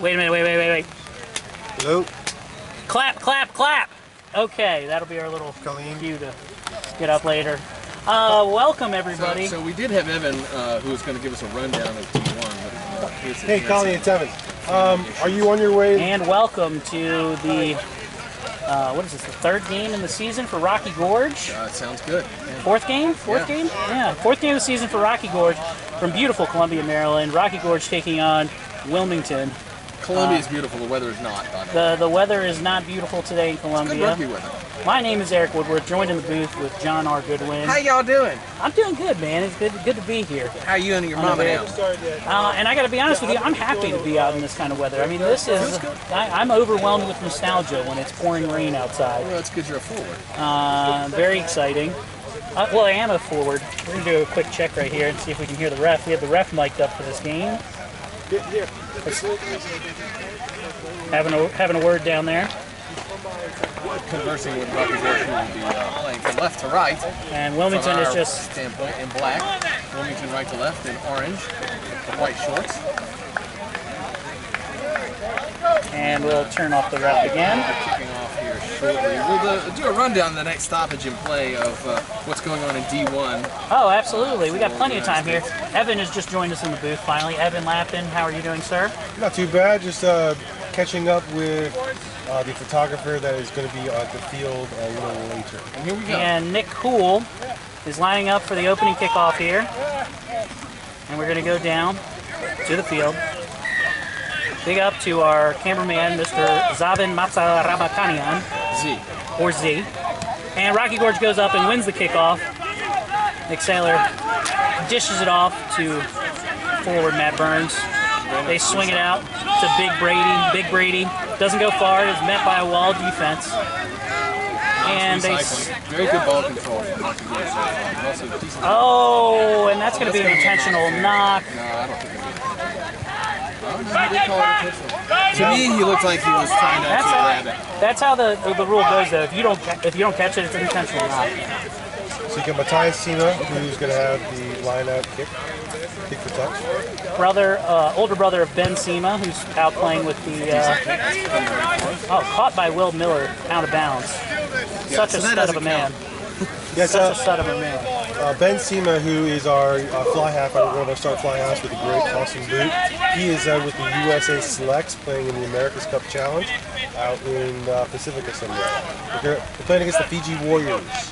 Wait a minute, wait. Hello. Clap. Okay, that'll be our little cue to get up later. Welcome everybody. So we did have Evan, who was going to give us a rundown of D1. Hey, Colleen, it's Evan. Are you on your way? And welcome to the, what is this, the third game in the season for Rocky Gorge? Sounds good. Yeah. Fourth game? Yeah, fourth game of the season for Rocky Gorge from beautiful Columbia, Maryland. Rocky Gorge taking on Wilmington. Columbia is beautiful. The weather is not, by the way. The weather is not beautiful today in Columbia. It's good rugby weather. My name is Eric Woodworth, joined in the booth with John R. Goodwin. How y'all doing? I'm doing good, man. It's good to be here. How you and your mama now? And I got to be honest with you, I'm happy to be out in this kind of weather. I mean, this is, I'm overwhelmed with nostalgia when it's pouring rain outside. Well, that's because you're a forward. Very exciting. Well, I am a forward. We're going to do a quick check right here and see if we can hear the ref. We have the ref mic'd up for this game. Having a word down there. Conversing with Rocky Gorge, who will be playing from left to right. And Wilmington is just standpoint in black. Wilmington right to left in orange, the white shorts. And we'll turn off the ref again. We're kicking off here shortly. We'll do a rundown the next stoppage in play of what's going on in D1. Oh, absolutely. We got plenty of time here. Evan has just joined us in the booth finally. Evan Lappin, how are you doing, sir? Not too bad. Just catching up with the photographer that is going to be at the field a little later. And here we go. And Nick Cool is lining up for the opening kickoff here. And we're going to go down to the field. Big up to our cameraman, Mr. Zavin Matsarabakanyan. Z. Or Z. And Rocky Gorge goes up and wins the kickoff. Nick Saylor dishes it off to forward Matt Burns. They swing it out to Big Brady. Big Brady doesn't go far. It's met by a wall defense. And they. Very good ball control. Oh, and that's going to be an intentional knock. No, I don't think it is. To me, he looked like he was trying to grab it. That's how the rule goes, though. If you don't catch it, it's an intentional knock. So you got Matthias Sima, who's going to have the line-out kick for touch. Older brother of Ben Sima, who's out playing with the. Caught by Will Miller, out of bounds. Such a stud of a man. Yes, Such a stud of a man. Ben Sima, who is our fly half, one of our star fly halves with a great awesome boot. He is with the USA Selects playing in the America's Cup Challenge out in Pacifica somewhere. They're playing against the Fiji Warriors.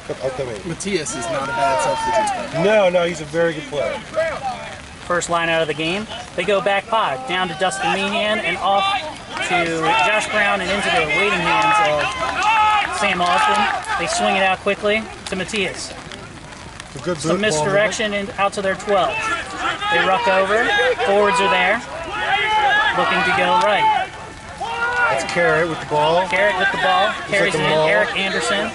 Matthias is not a bad substitute. No, he's a very good player. First line out of the game. They go back pod, down to Dustin Meehan and off to Josh Brown and into the waiting hands of Sam Austin. They swing it out quickly to Matthias. Some misdirection and out to their 12. They ruck over. Forwards are there. Looking to go right. That's Carrot with the ball. Carries it in. Eric Anderson.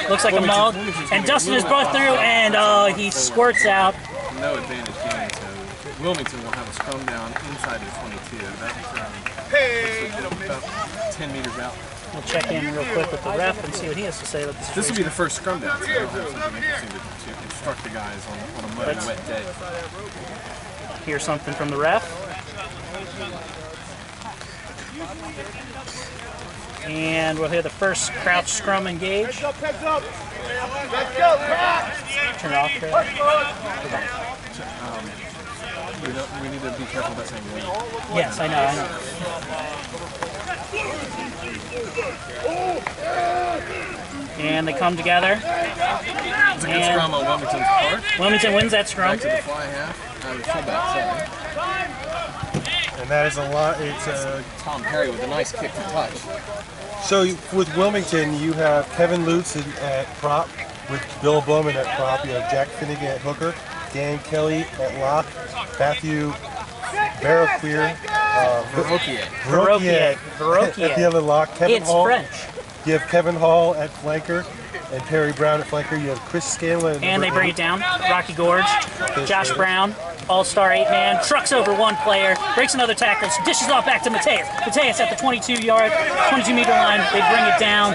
Looks like a maul. And Dustin is brought through and he squirts out. No advantage game, so Wilmington will have a scrum down inside the 22. That's about 10 meters out. We'll check in real quick with the ref and see what he has to say about this. This will be the first scrum down, so they'll have something interesting to instruct the guys on a muddy, wet day. Hear something from the ref. And we'll hear the first crouch scrum engage. Turn it off there. We need to be careful about saying wait. Yes, I know. And they come together. It's a good scrum on Wilmington's part. Wilmington wins that scrum. Back to the fly half. Out of the fullback, sorry. And that is a lot. It's Tom Perry with a nice kick to touch. So with Wilmington, you have Kevin Lutz at prop with Bill Bowman at prop. You have Jack Finnegan at hooker, Dan Kelly at lock, Matthew Barraqueer, Verroquier at the other lock. Kevin it's Hall. French. You have Kevin Hall at flanker and Perry Brown at flanker. You have Chris Scanlon. And they bring it down. Rocky Gorge. Josh Brown, all-star 8-man, trucks over one player, breaks another tackle, dishes off back to Matthias. Matthias at the 22-meter line. They bring it down.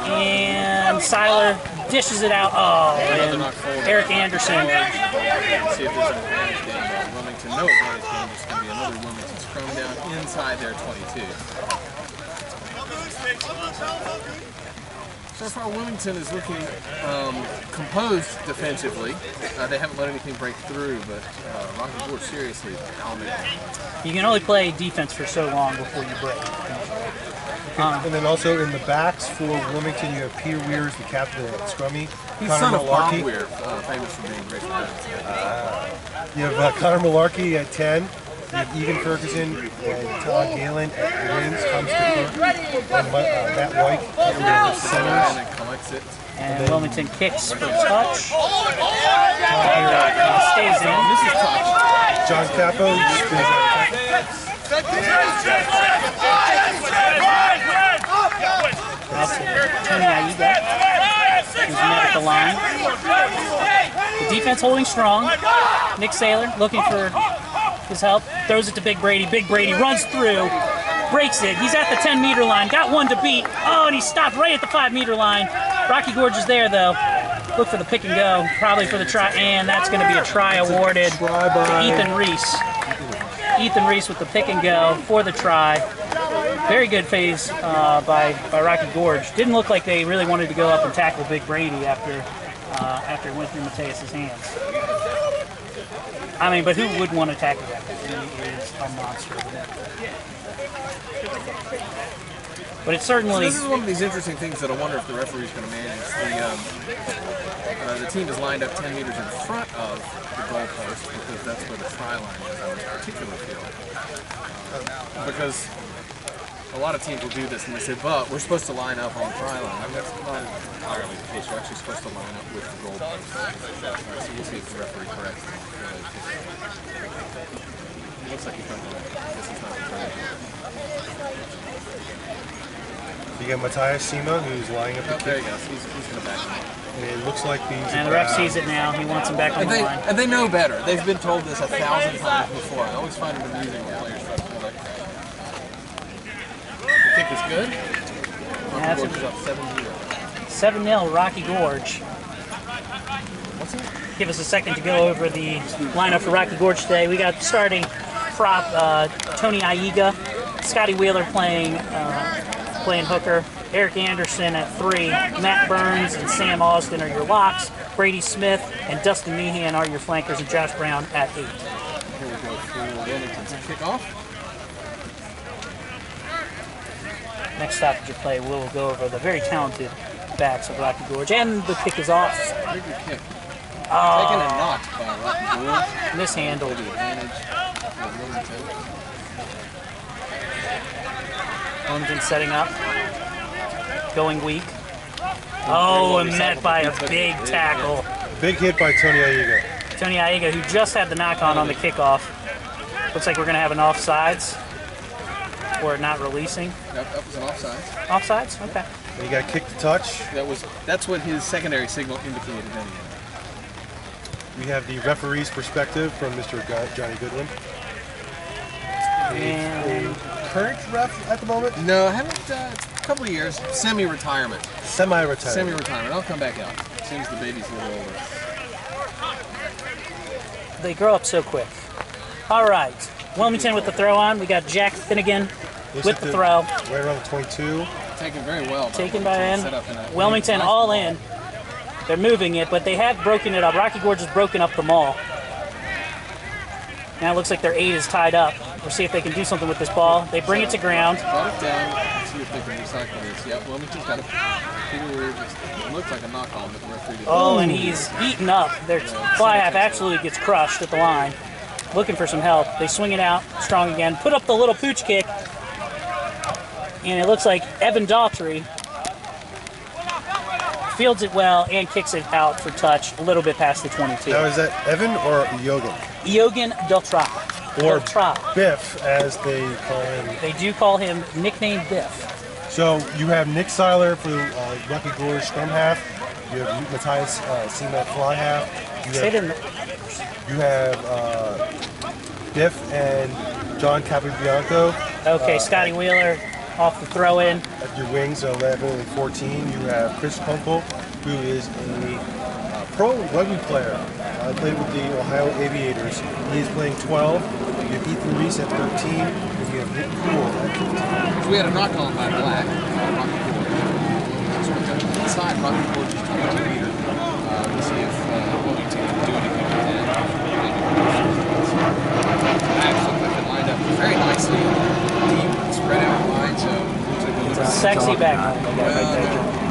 And Seiler dishes it out. Oh, and Eric Anderson. See if there's an advantage game. Wilmington, no advantage game. There's going to be another Wilmington scrum down inside their 22. So far, Wilmington is looking composed defensively. They haven't let anything break through, but Rocky Gorge seriously pounded. You can only play defense for so long before you break. And then also in the backs for Wilmington, you have Peter Weirs, the captain at Scrummy. He's Connor son of Bob Malarkey. Weir, famous for being great for You have Connor Malarkey at 10. You have Egan Ferguson and Todd Galen at wings, comes to Kirk, and Matt White at centers. and collects it. And Wilmington kicks for touch. Stays Stays in. This is touch. John Capo stays at That's Tony Aiga, who's met at the line. The defense holding strong. Nick Saylor looking for his help. Throws it to Big Brady. Big Brady runs through, breaks it. He's at the 10-meter line. Got one to beat. Oh, and he stopped right at the 5-meter line. Rocky Gorge is there, though. Look for the pick and go, probably for the try, and that's going to be a try awarded to Ethan Reese. Ethan Reese with the pick and go for the try. Very good phase by Rocky Gorge. Didn't look like they really wanted to go up and tackle Big Brady after it went through Mateus's hands. I mean, but who would want to tackle that? He is a monster. But it's certainly... So this is one of these interesting things that I wonder if the referee's going to manage. The team is lined up 10 meters in front of the goalpost because that's where the try line is on this particular field. Because a lot of teams will do this and they say, but we're supposed to line up on the try line. I mean, that's not entirely the case. You're actually supposed to line up with the goalpost. So we'll see if the referee corrects it. It looks like he's trying to correct it. I guess he's not correct. You got Matthias Sima, who's lying up the There he kick. goes. He's going to back him up. And it looks like these. And the ref sees it now. He wants him back on the line. And they know better. They've been told this 1,000 times before. I always find it amusing when players try to pull that crap. The kick is good. Rocky Gorge is up 7-0. 7-0, Rocky Gorge. What's that? Give us a second to go over the lineup for Rocky Gorge today. We got starting prop Tony Aiga, Scotty Wheeler playing hooker, Eric Anderson at 3, Matt Burns and Sam Austin are your locks, Brady Smith and Dustin Meehan are your flankers, and Josh Brown at 8. Here we go for Wilmington's kickoff. Next stoppage of play, we'll go over the very talented backs of Rocky Gorge, and the kick is off. Pretty good kick. Taken and knocked by Rocky Gorge. Mishandled. The advantage for Wilmington. Wilmington setting up, going weak. Oh, and met by a big tackle. Big hit by Tony Aiga. Tony Aiga, who just had the knock-on on the kickoff. Looks like we're going to have an offsides, or not releasing. That was an offside. Offsides? Okay. And you got kick to touch. That's what his secondary signal indicated anyway. We have the referee's perspective from Mr. Johnny Goodwin. And Current ref at the moment? No, I haven't. It's a couple of years. Semi-retirement. Semi-retired. Semi-retirement. I'll come back out as soon as the baby's a little older. they grow up so quick. All right. Wilmington with the throw on. We got Jack Finnegan with the throw. Right around the 22. Taken very well. Taken by Set in. up in a Wilmington nice all ball. in. They're moving it, but they have broken it up. Rocky Gorge has broken up the maul. Now it looks like their 8 is tied up. We'll see if they can do something with this ball. They bring it to ground. Brought it down. Let's see if they can recycle this. Yep, Wilmington's got a it looks like a knock-on, but the referee didn't. Oh, and he's eaten up. Their fly half absolutely gets crushed at the line. Looking for some help. They swing it out strong again. Put up the little pooch kick. And it looks like Evan Daughtry fields it well and kicks it out for touch a little bit past the 22. Now is that Evan or Yogan? Yogan Daughtry. Or Daughtry. Biff, as they call him. They do call him nickname Biff. So you have Nick Seiler for Rocky Gorge scrum half. You have Matthias Sima fly half. You have Biff and John Capobianco. Okay, Scotty Wheeler off the throw-in. At your wings, 11 and 14. You have Chris Kunkel, who is a pro rugby player. Played with the Ohio Aviators. He is playing 12. You have Ethan Reese at 13. And you have we had a knock on by Black, Rocky Gorge. So we're going inside Rocky Gorge's 22 meter to see if Wilmington can do anything with that. Black looked like they lined up very nicely, deep, spread out wide, so looks like they're looking Sexy back.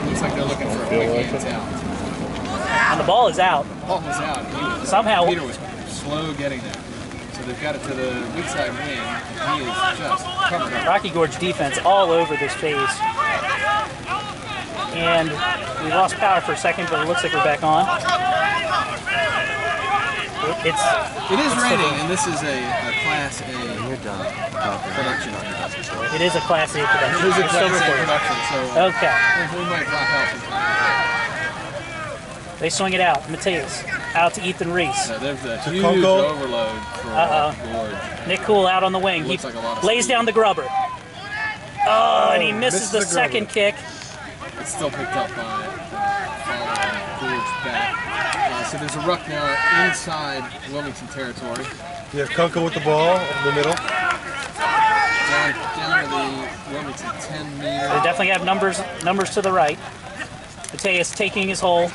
looks like they're looking for a quick hands out. And the ball is out. The ball was out. Somehow. Peter was slow getting there. So they've got it to the weak side wing. He is just covered up. Rocky Gorge defense all over this phase. And we lost power for a second, but it looks like we're back on. It is raining, and this is a Class A production. It is a Class A production. It is a It's still Class A recording. production, so Okay. we might drop out from time. They swing it out. Mateus out to Ethan Reese. So there's a huge Kunkel. overload for Gorge. Nick Cool out on the wing. He Looks like a lot of lays speed. down the grubber. Oh, and he misses the the second kick. It's still picked up by following Gorge back. So there's a ruck now inside Wilmington territory. You have Kunkel with the ball in the middle. Down to the Wilmington 10 meter. They definitely have numbers to the right. Mateus taking his hole,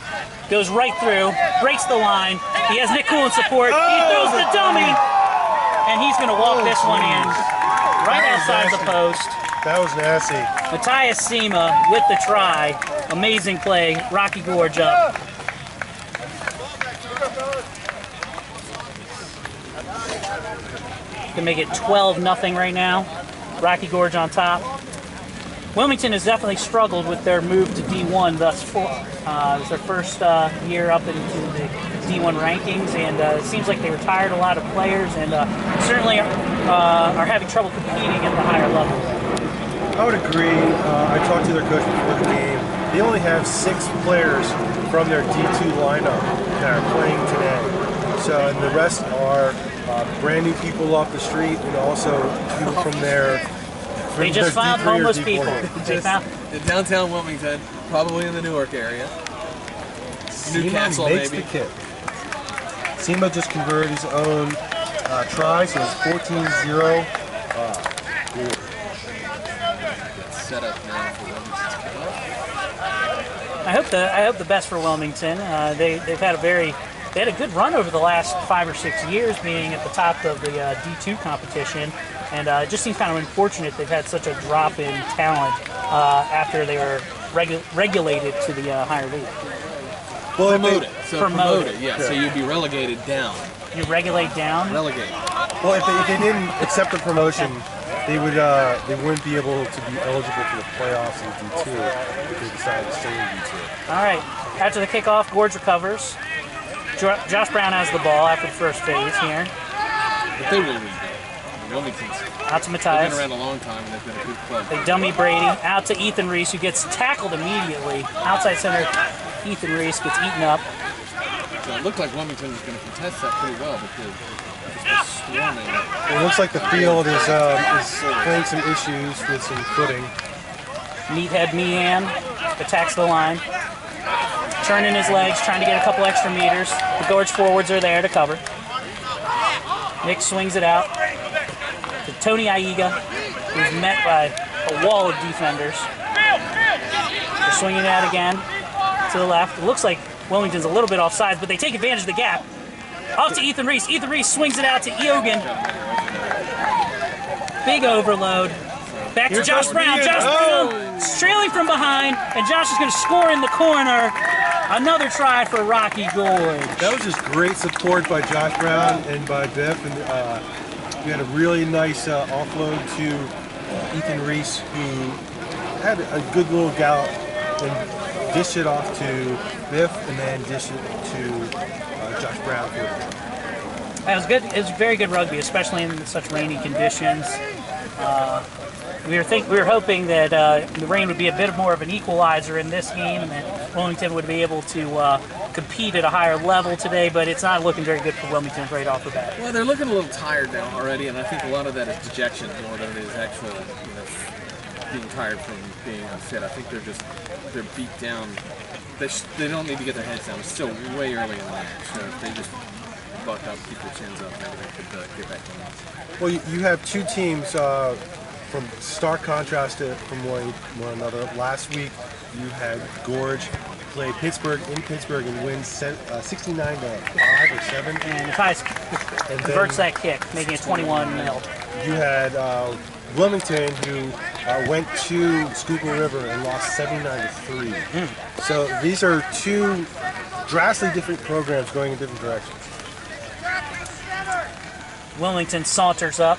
goes right through, breaks the line. He has Nick Cool in support. He throws the dummy, and he's going to walk this one in right outside the post. That was nasty. Matthias Sema with the try. Amazing play. Rocky Gorge up. Can make it 12-0 right now. Rocky Gorge on top. Wilmington has definitely struggled with their move to D1 thus far. It's their first year up into the D1 rankings, and it seems like they retired a lot of players and certainly are having trouble competing at the higher level. I would agree. I talked to their coach before the game. They only have 6 players from their D2 lineup that are playing today. So, and the rest are brand new people off the street, and also people from their. They just found D3 or homeless D4 people. game. They found, In downtown Wilmington, probably in the Newark area. Newcastle, Sema makes maybe. the kick. Sema just converted his own try, so it's 14-0. Set up now for Wilmington's kickoff. I hope the best for Wilmington. They've had they had a good run over the last 5 or 6 years, being at the top of the D2 competition, and it just seems kind of unfortunate they've had such a drop in talent after they were regulated to the higher league. Well, Promoted. So Promoted. promoted, yeah. So you'd be relegated down. You regulate down. Relegated. Well, if they didn't accept the promotion, they wouldn't be able to be eligible for the playoffs in D2 if they decided to stay in D2. All right. After the kickoff, Gorge recovers. Josh Brown has the ball after the first phase here. But they will rebuild. Wilmington's Out to been Matthias. around a long time, and they've been a good club. They dummy Brady. Out to Ethan Reese, who gets tackled immediately. Outside center, Ethan Reese gets eaten up. So it looked like Wilmington was going to contest that pretty well, but they've just been swarming. It looks like the field is playing some issues with some footing. Meathead Meehan attacks the line. Turning his legs, trying to get a couple extra meters. The Gorge forwards are there to cover. Nick swings it out to Tony Aiga, who's met by a wall of defenders. They're swinging it out again to the left. It looks like Wilmington's a little bit offside, but they take advantage of the gap. Off to Ethan Reese. Ethan Reese swings it out to Eogan. Big overload. Back to Josh Brown. Josh Brown trailing from behind, and Josh is going to score in the corner. Another try for Rocky Gorge. That was just great support by Josh Brown and by Biff, and we had a really nice offload to Ethan Reese, who had a good little gallop and dished it off to Biff, and then dished it to Josh Brown. It was good. It was very good rugby, especially in such rainy conditions. We were hoping that the rain would be a bit more of an equalizer in this game, and that Wilmington would be able to compete at a higher level today. But it's not looking very good for Wilmington right off the bat. Well, they're looking a little tired now already, and I think a lot of that is dejection more than it is actual, being tired from being unfit. I think they're beat down. They don't need to get their heads down. It's still way early in the match, so if they just buck up, keep their chins up, maybe they could get back on. Well, you have two teams from stark contrast from one another. Last week, you had Gorge play Pittsburgh in Pittsburgh and win 69 to 5 or 7. And Tyus converts that kick, making it 21-0. You had Wilmington, who went to Schuylkill River and lost 79 to 3. So these are two drastically different programs going in different directions. Wilmington saunters up,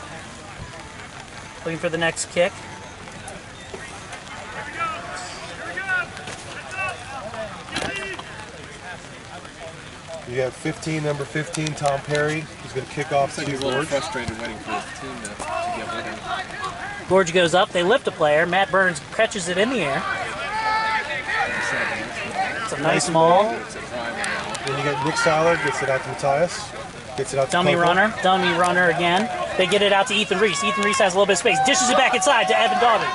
looking for the next kick. You have number 15, Tom Perry, who's going to kick off to He's a little Gorge. frustrated waiting for his team to get with him. Gorge goes up, they lift a player, Matt Burns catches it in the air. It's a nice maul. Then you get Nick Seiler, gets it out to Matthias. Gets it out to Dummy Coco. runner again. They get it out to Ethan Reese. Ethan Reese has a little bit of space. Dishes it back inside to Evan Daughter.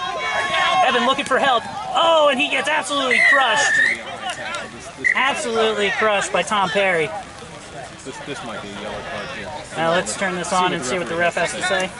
Evan looking for help. Oh, and he gets absolutely crushed. Absolutely crushed by Tom Perry. This might be a yellow card here. Now let's turn this on and see what the ref has to say.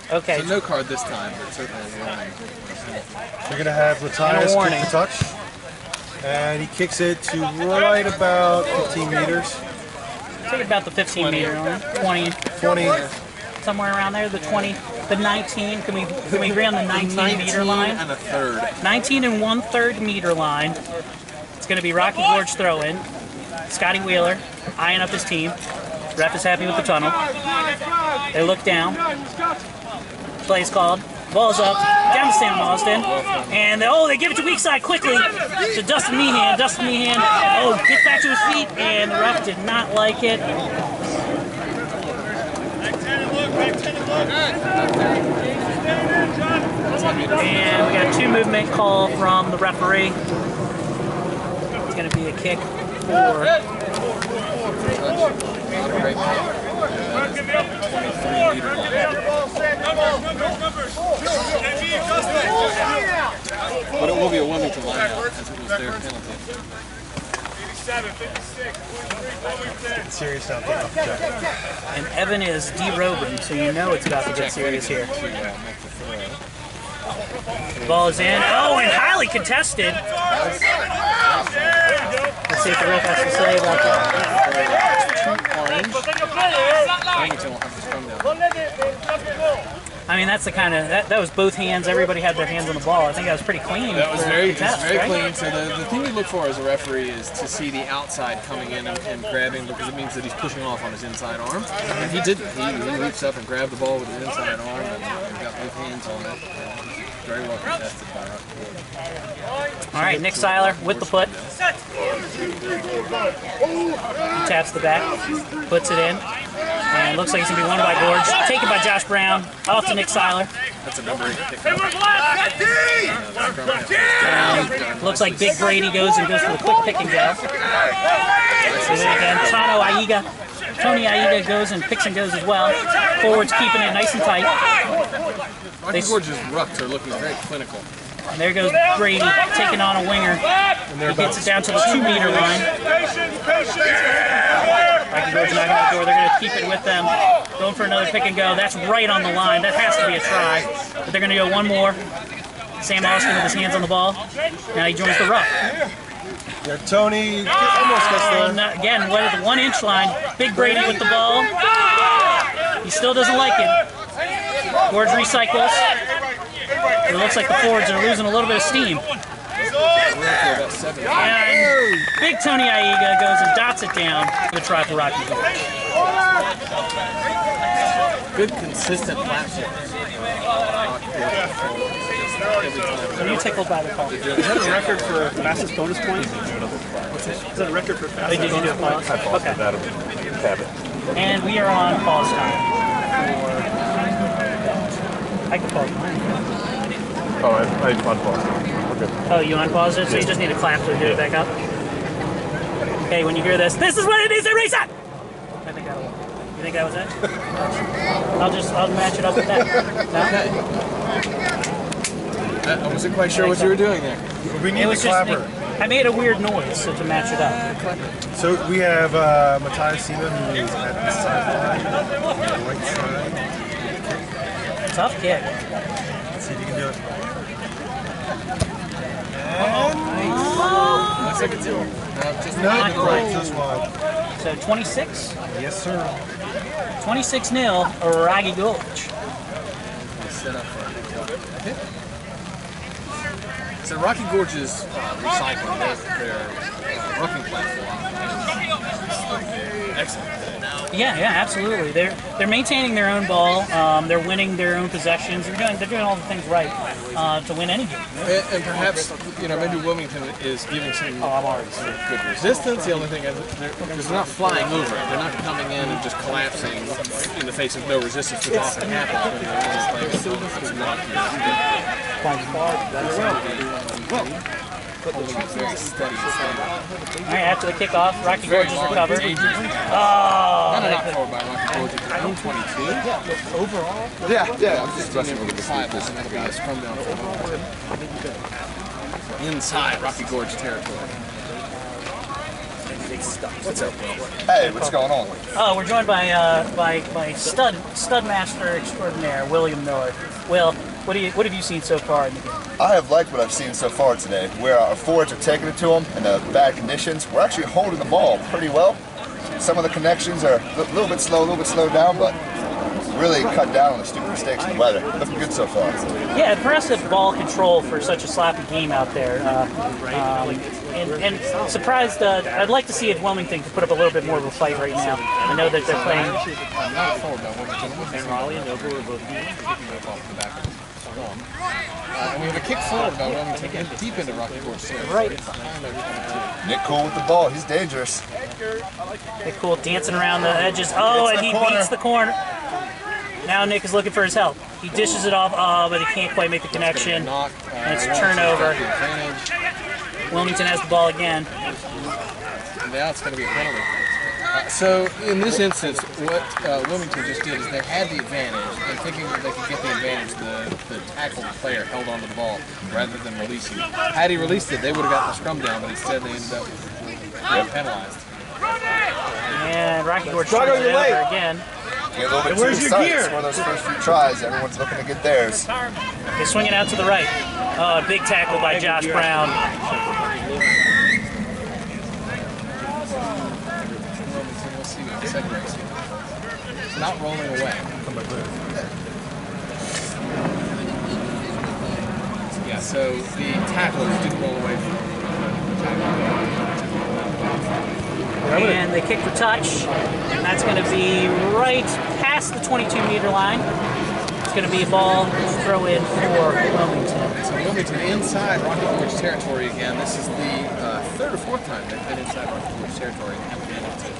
Okay. So no card this time, but certainly a warning. You're going to have Matthias kick the touch. And he kicks it to right about 15 meters. Take about the 15-meter line. 20. Somewhere around there. The 20, the 19. Can we agree on the 19-meter line? 19 and a third. 19 and 1/3 meter line. It's going to be Rocky Gorge throw-in. Scotty Wheeler eyeing up his team. Ref is happy with the tunnel. They look down. Play's called. Ball's up. Down to Sam Austin. And they give it to weak side quickly to Dustin Meehan. Dustin Meehan, gets back to his feet, and the ref did not like it. And we got a 2-movement call from the referee. It's going to be a kick for... But it will be a Wilmington lineout, as it was their penalty. Getting serious out there. And Evan is derobing, so you know it's about to get serious here. The ball is in. Oh, and highly contested. Let's see what the ref has to say about that. Wilmington will have to scrum down. I mean, that's the kind of that was both hands. Everybody had their hands on the ball. I think that was pretty clean. That was very right? clean. So the thing you look for as a referee is to see the outside coming in and grabbing, because it means that he's pushing off on his inside arm. And he didn't. He reached up and grabbed the ball with his inside arm and got both hands on it. Very well contested by Rocky Gorge. All right, Nick Seiler with the put. He taps the back, puts it in, and looks like it's going to be won by Gorge. Taken by Josh Brown, off to Nick Seiler. That's a number 8 kick. Looks like Big Brady goes for the quick pick and go. Again, Tony Aiga goes and picks and goes as well. Forwards keeping it nice and tight. Rocky Gorge's rucks are looking very clinical. And there goes Brady taking on a winger. He gets it down to the 2-meter line. Rocky Gorge knocking on the door. They're going to keep it with them. Going for another pick and go. That's right on the line. That has to be a try. But they're going to go one more. Sam Austin with his hands on the ball. Now he joins the ruck. Yeah, Tony almost gets there. And again, what is the 1-inch line? Big Brady with the ball. He still doesn't like it. Gorge recycles. It looks like the forwards are losing a little bit of steam. And Big Tony Aiga goes and dots it down. Good try for Rocky Gorge. Good, consistent platform. Are you tickled by the call? Is that a record for fastest bonus point? Is that a record for fastest Did you do a pause? Okay. Tab it. And we are on pause time. I can pause mine. Oh, I unpaused it. Okay. Oh, you unpaused it? So you just need to clap to get it back up? Okay, when you hear this is what it is to reset! I think that'll work. You think that was it? I'll match it up with that. I wasn't quite sure what you were doing there. We need It the was just clapper. I made a weird noise so to match it up. So we have Matthias Sima, who is at the sideline, right side. Tough kick. Let's see if you can do it. Looks like it's just Not quite. Just wide. So 26? Yes, sir. 26-0, Rocky Gorge. set up for it. So Rocky Gorge's recycling, their rucking platform is excellent. Yeah, absolutely. They're maintaining their own ball. They're winning their own possessions. They're doing all the things right to win any game. And perhaps maybe Wilmington is giving some good resistance. The only thing is they're not flying over it. They're not coming in and just collapsing in the face of no resistance, which often happens when you're just playing it's not very steady. All right, after the kickoff, Rocky Gorge is recovered. Not Oh, forward by Rocky Gorge at their own 22. Overall? Yeah, I'm just dressing over the Five, and that'll be a scrum down inside Rocky Gorge territory. What's up, Will? Hey, what's going on? Oh, we're joined by stud master extraordinaire William Miller. Will, what have you seen so far in the game? I have liked what I've seen so far today, where our forwards are taking it to them in the bad conditions. We're actually holding the ball pretty well. Some of the connections are a little bit slowed down, but really cut down on the stupid mistakes in the weather. Looking good so far. Yeah, impressive ball control for such a sloppy game out there. And surprised, I'd like to see if Wilmington could put up a little bit more of a fight right now. I know that they're playing. Not forward by Wilmington. And Raleigh and Noble are both off the back of the scrum. And we have a kick forward by Wilmington deep into Rocky Gorge territory. Right. Nick Cool with the ball. He's dangerous. They're cool dancing around the edges. Oh, and he beats the corner. Now Nick is looking for his help. He dishes it off, but he can't quite make the connection. And it's a turnover. Wilmington has the ball again. And now it's going to be a penalty. So in this instance, what Wilmington just did is they had the advantage, and thinking that they could get the advantage, the tackled player held onto the ball rather than releasing it. Had he released it, they would have gotten the scrum down, but instead they ended up being penalized. And Rocky Gorge turns it over again. Get a little bit too excited for those first few tries. Everyone's looking to get theirs. They swing it out to the right. Oh, a big tackle by Josh Brown. Not rolling away. Yeah, so the tacklers didn't roll away from the tackle. And they kick for touch. And that's going to be right past the 22-meter line. It's going to be a ball throw in for Wilmington. So Wilmington inside Rocky Gorge territory again. This is the third or fourth time they've been inside Rocky Gorge territory and haven't been able to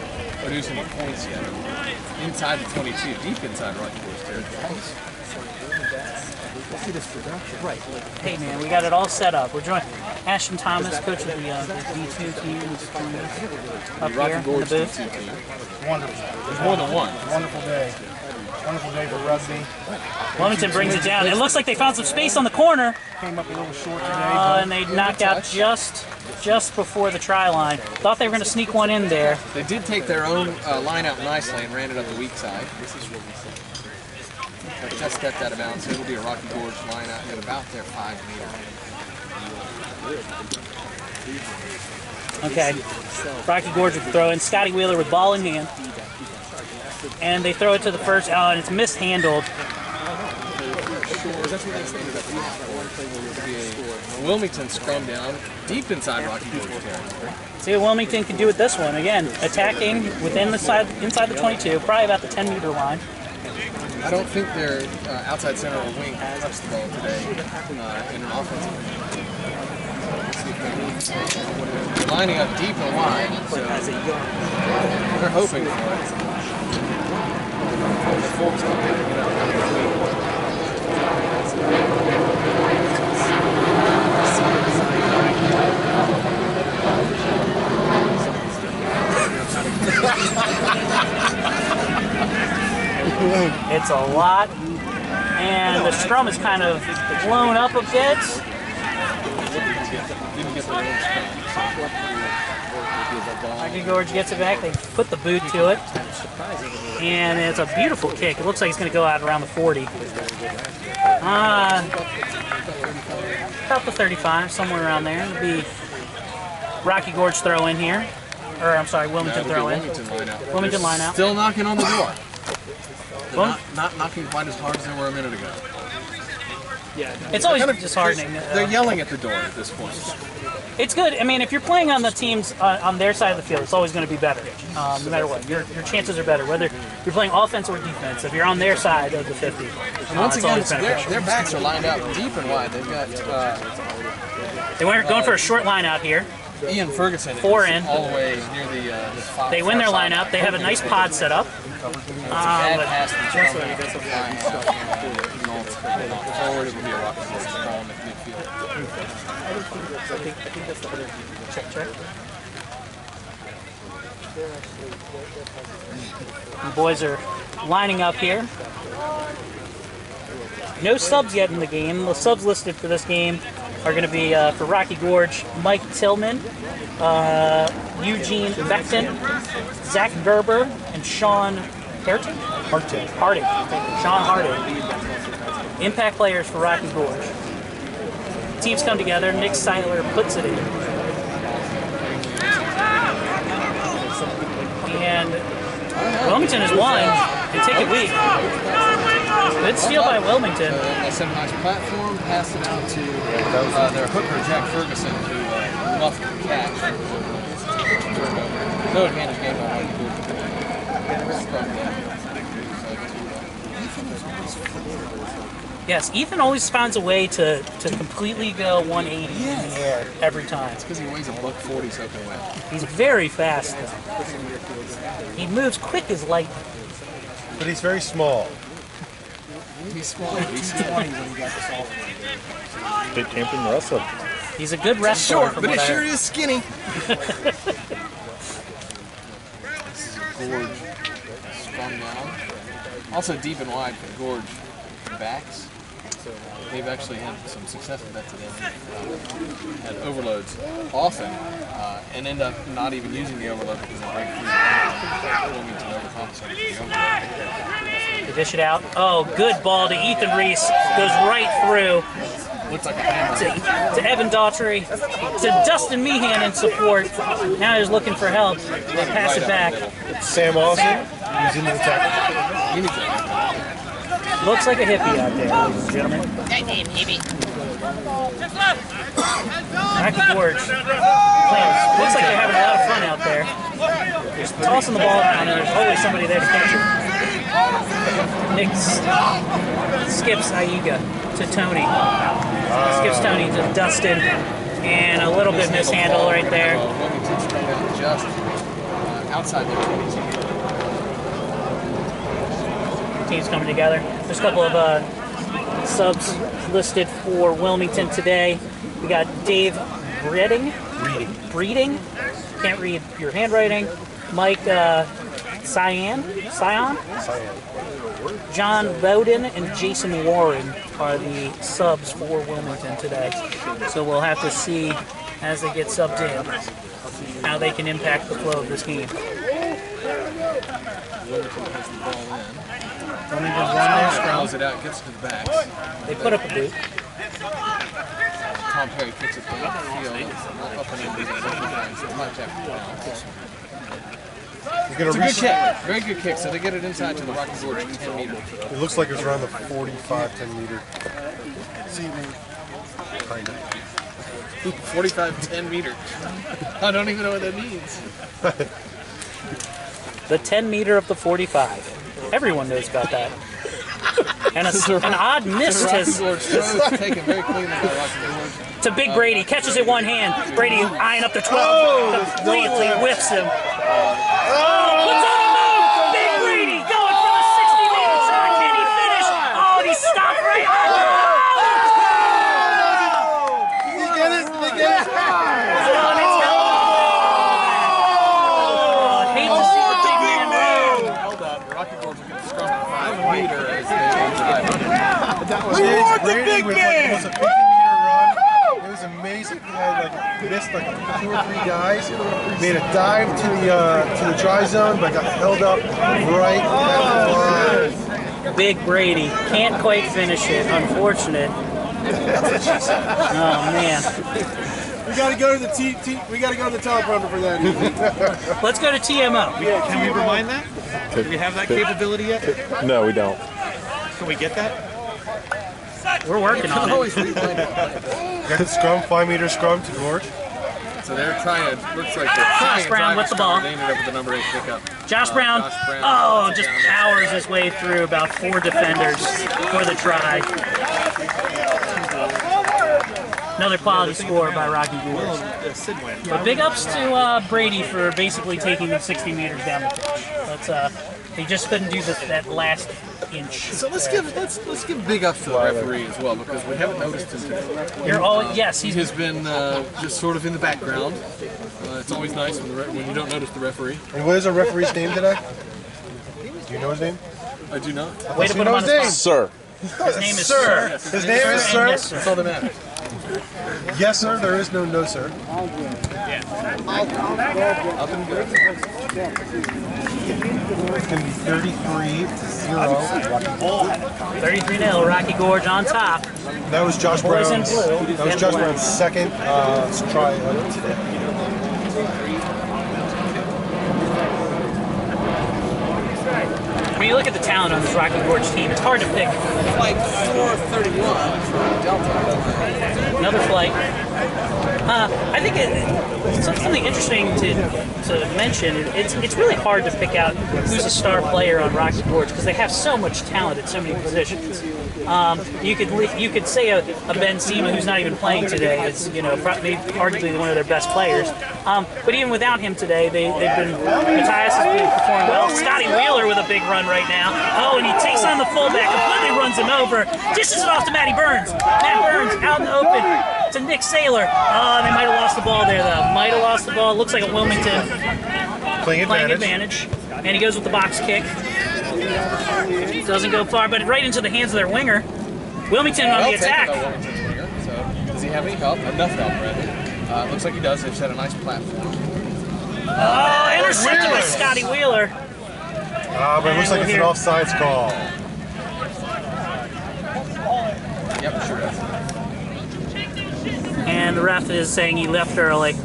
produce any points yet. Inside the 22, deep inside Rocky Gorge territory. Right. Hey, man, we got it all set up. We're joined Ashton Thomas, coach of the D2 team, up here in the booth. Wonderful. There's more than one. Wonderful day. Wonderful day for rugby. Wilmington brings it down. It looks like they found some space on the corner. Came up a little short today. And they knocked out just before the try line. Thought they were going to sneak one in there. They did take their own line out nicely and ran it up the weak side. Just stepped out of bounds, so it'll be a Rocky Gorge line out at about their 5 meter. Okay. Rocky Gorge with the throw in. Scotty Wheeler with ball in hand. And they throw it to the first, and it's mishandled. Wilmington scrum down deep inside Rocky Gorge territory. See what Wilmington can do with this one. Again, attacking within the side, inside the 22, probably about the 10-meter line. I don't think their outside center or wing touched the ball today in an offensive game. They're lining up deep and wide, so they're hoping for it. The folks are picking it up. It's a lot. And the scrum is kind of blown up a bit. Gorge gets it back. They put the boot to it. And it's a beautiful kick. It looks like it's going to go out around the 40. About the 35, somewhere around there. It'll be Rocky Gorge throw in here. Or, I'm sorry, Wilmington throw in. Wilmington line out. Still knocking on the door. Not knocking quite as hard as they were a minute ago. Yeah, it's always disheartening. They're yelling at the door at this point. It's good. I mean, if you're playing on the teams on their side of the field, it's always going to be better, no matter what. Your chances are better, whether you're playing offense or defense. If you're on their side of the 50, and once again, their backs are lined out deep and wide. They've got. They were going for a short line out here. Ian Ferguson Four in. all the way near the. They win their line up. They have a nice pod set up. Forward it will be a rocket ball in the midfield. I think that's the other check. The boys are lining up here. No subs yet in the game. The subs listed for this game are going to be for Rocky Gorge, Mike Tillman, Eugene Beckton, Zach Gerber, and Sean Harding. Sean Harding. Impact players for Rocky Gorge. Teams come together. Nick Seiler puts it in. And Wilmington has won and take it weak. Good steal by Wilmington. SMI's platform passed it out to their hooker, Jack Ferguson, who muffed the catch. No advantage game by Rocky Gorge. Yes, Ethan always finds a way to completely go 180 in the air every time. It's because he weighs $140 soaking wet. He's very fast, though. He moves quick as lightning. But he's very small. He's small. State champion wrestler. He's a good wrestler. Short, but he sure is skinny. This is a Gorge sprung down. Also deep and wide for Gorge backs. They've actually had some success with that today. Had overloads often and end up not even using the overload because they break through Wilmington overcompensated for the overload. They dish it out. Oh, good ball to Ethan Reese. Goes right through. Looks like a hammer. To Evan Daughtry. To Dustin Meehan in support. Now he's looking for help. They pass it back. Sam Austin, who's into the tackle. Looks like a hippie out there, ladies and gentlemen. Rocky Gorge. Looks like they're having a lot of fun out there. Just tossing the ball around and there's always somebody there to catch it. Nick skips Aiga to Tony. Skips Tony to Dustin. And a little bit mishandle right there. Wilmington's coming out just outside the teams coming together. There's a couple of subs listed for Wilmington today. We got Dave Breeding. Can't read your handwriting. Mike Cyan. John Bowden and Jason Warren are the subs for Wilmington today. So we'll have to see as they get subbed in how they can impact the flow of this game. Wilmington's won their scrum. it out, gets to the back. They put up a boot. Tom Perry kicks it to the field. Up and in. It's a good kick. Very good kick. So they get it inside to the Rocky Gorge 10 meter. It looks like it's around the 45, 10 meter. Kind of. 45, 10 meter. I don't even know what that means. The 10 meter of the 45. Everyone knows about that. And an odd miss has taken very cleanly by Rocky Gorge. to Big Brady. Catches it one hand. Brady eyeing up to 12. Completely whiffs him. Puts on a move. Big Brady going for the 60-meter shot. Can he finish? Oh, and he stopped right on. Did they get it? Did they get it? Hate to see the big man roll. Hold on. Rocky Gorge will get the scrum at 5. want the big man! It was a 50-meter run. It was amazing. He had missed 2 or 3 guys. Made a dive to the try zone, but got held up right at the line. Big Brady can't quite finish it. Unfortunate. Oh man. We gotta go to the we gotta go to the teleprompter for that. Let's go to TMO. Can we remind that? Do we have that capability yet? No, we don't. Can we get that? We're working on it. Got the scrum, 5-meter scrum to Gorge. So they're trying. Looks like they're trying. Josh Brown with the ball. They ended up with the number 8 pickup. Josh Brown, oh, just powers his way through about 4 defenders for the try. Another quality score by Rocky Gorge. But big ups to Brady for basically taking them 60 meters down the pitch. He just couldn't do that last inch. So let's give big ups to the referee as well, because we haven't noticed him today. Yes, He has been just sort of in the background. It's always nice when you don't notice the referee. And what is our referee's name today? Do you know his name? I do not. way to put him on the spot. Sir. His name is Sir. His name is Sir. Yes, sir. That's all that matters. Yes, sir. There is no sir. Up and good. It's going to be 33-0. 33-0, Rocky Gorge on top. That was Josh Boys in Brown's. blue. That was Josh Brown's second try of today. When you look at the talent on this Rocky Gorge team, it's hard to pick. Flight 431 from Delta. Another flight. I think something interesting to mention. It's really hard to pick out who's a star player on Rocky Gorge because they have so much talent at so many positions. You could say a Ben Sema who's not even playing today is probably arguably one of their best players. But even without him today, Matthias has been performing well. Scotty Wheeler with a big run right now. Oh, and he takes on the fullback, completely runs him over. Dishes it off to Matty Burns. Matt Burns out in the open to Nick Saylor. Oh, they might have lost the ball there though. Might have lost the ball. Looks like a Wilmington Playing advantage. And he goes with the box kick. Doesn't go far, but right into the hands of their winger. Wilmington on the attack. So, does he have any help? Enough help, Brandon. Looks like he does. They've set a nice platform. Oh, intercepted by Scotty Wheeler. But it looks like it's an offsides call. Yep, sure is. And the ref is saying he left early.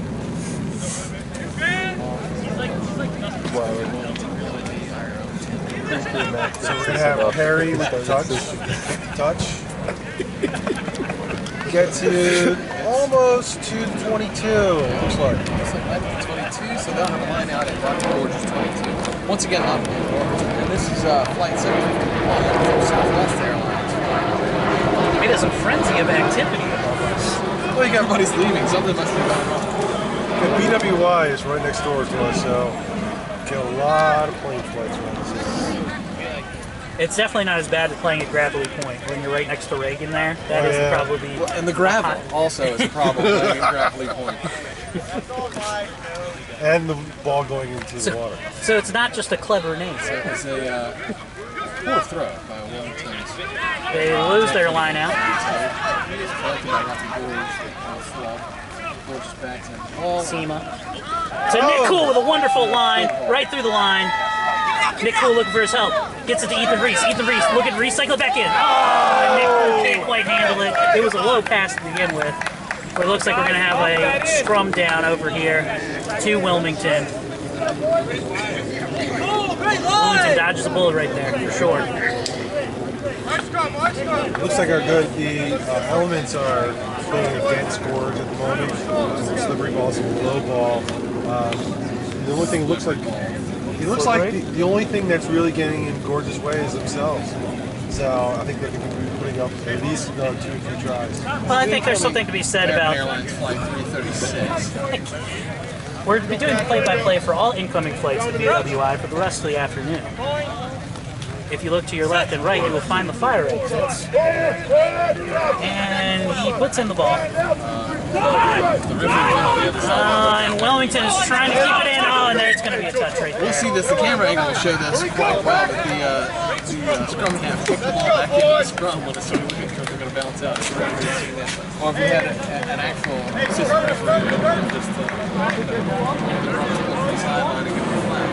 So we're going to have Perry with the touch. Get to almost to 22, looks like. 22, so they'll have a line out at Rocky Gorge's 22. Once again, on Gorge. And this is Flight 751 from Southwest Airlines. Maybe there's a frenzy of activity. Well, you got buddies leaving. Something must be going on. The BWI is right next door to us, so get a lot of plane flights around this area. It's definitely not as bad as playing at Gravelly Point when you're right next to Reagan there. That is probably. Well, and the gravel also is a problem playing at Gravelly Point. And the ball going into the water. So it's not just a clever name. It's a poor throw by Wilmington's. They lose their line out. Collected by Rocky Gorge. Gorge's back to ball. Sema. To Nick Cool with a wonderful line, right through the line. Nick Cool looking for his help. Gets it to Ethan Reese. Ethan Reese looking to recycle it back in. Oh, Nick Cool can't quite handle it. It was a low pass to begin with. But it looks like we're going to have a scrum down over here to Wilmington. Wilmington dodges a bullet right there, for sure. Looks like the elements are playing against Gorge at the moment. Some slippery balls, some low ball. The only thing looks like the only thing that's really getting in Gorge's way is themselves. So I think they're going to be putting up at least 2 or 3 tries. Well, I think there's something to be said about. Airlines Flight 336. We're doing play-by-play for all incoming flights at BWI for the rest of the afternoon. If you look to your left and right, you will find the fire exits. And he puts in the ball. And Wilmington is trying to keep it in. Oh, and there's going to be a touch right there. We'll see this. The camera angle will show this quite well. That the scrum half kicked the ball back into the scrum when it started looking because they're going to bounce out. So we're seeing that. Or if we had an actual assistant referee, just the sideline and give him a flag.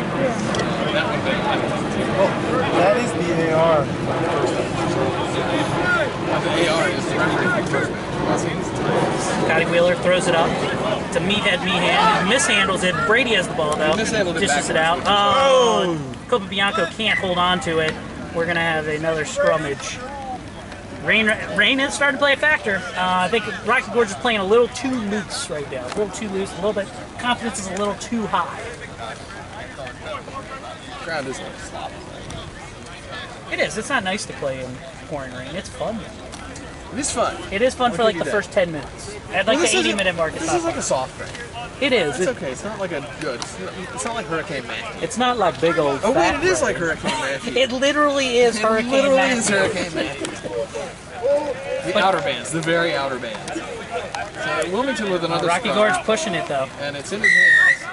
That would be. That is the AR. The AR is the referee for the first match. Scotty Wheeler throws it up to Meathead Meehan. He mishandles it. Brady has the ball though. Mishandled it Dishes it out. Oh! Copa Bianco can't hold on to it. We're going to have another scrummage. Rain has started to play a factor. I think Rocky Gorge is playing a little too loose right now. A little too loose. A little bit. Confidence is a little too high. Ground is like sloppy. It is. It's not nice to play in pouring rain. It's fun. It is fun. It is fun for like the first 10 minutes. At like the 80-minute mark, it's This not is like fun. a soft rain. It is. It's okay. It's not like a good. It's not like Hurricane Matthew. It's not like big old. Oh wait, fat it is rain. like Hurricane Matthew. It literally is It Hurricane literally Matthew. is Hurricane Matthew. The outer bands, the very outer bands. So Wilmington with another Rocky scrum, Gorge pushing it though. and it's in his hands.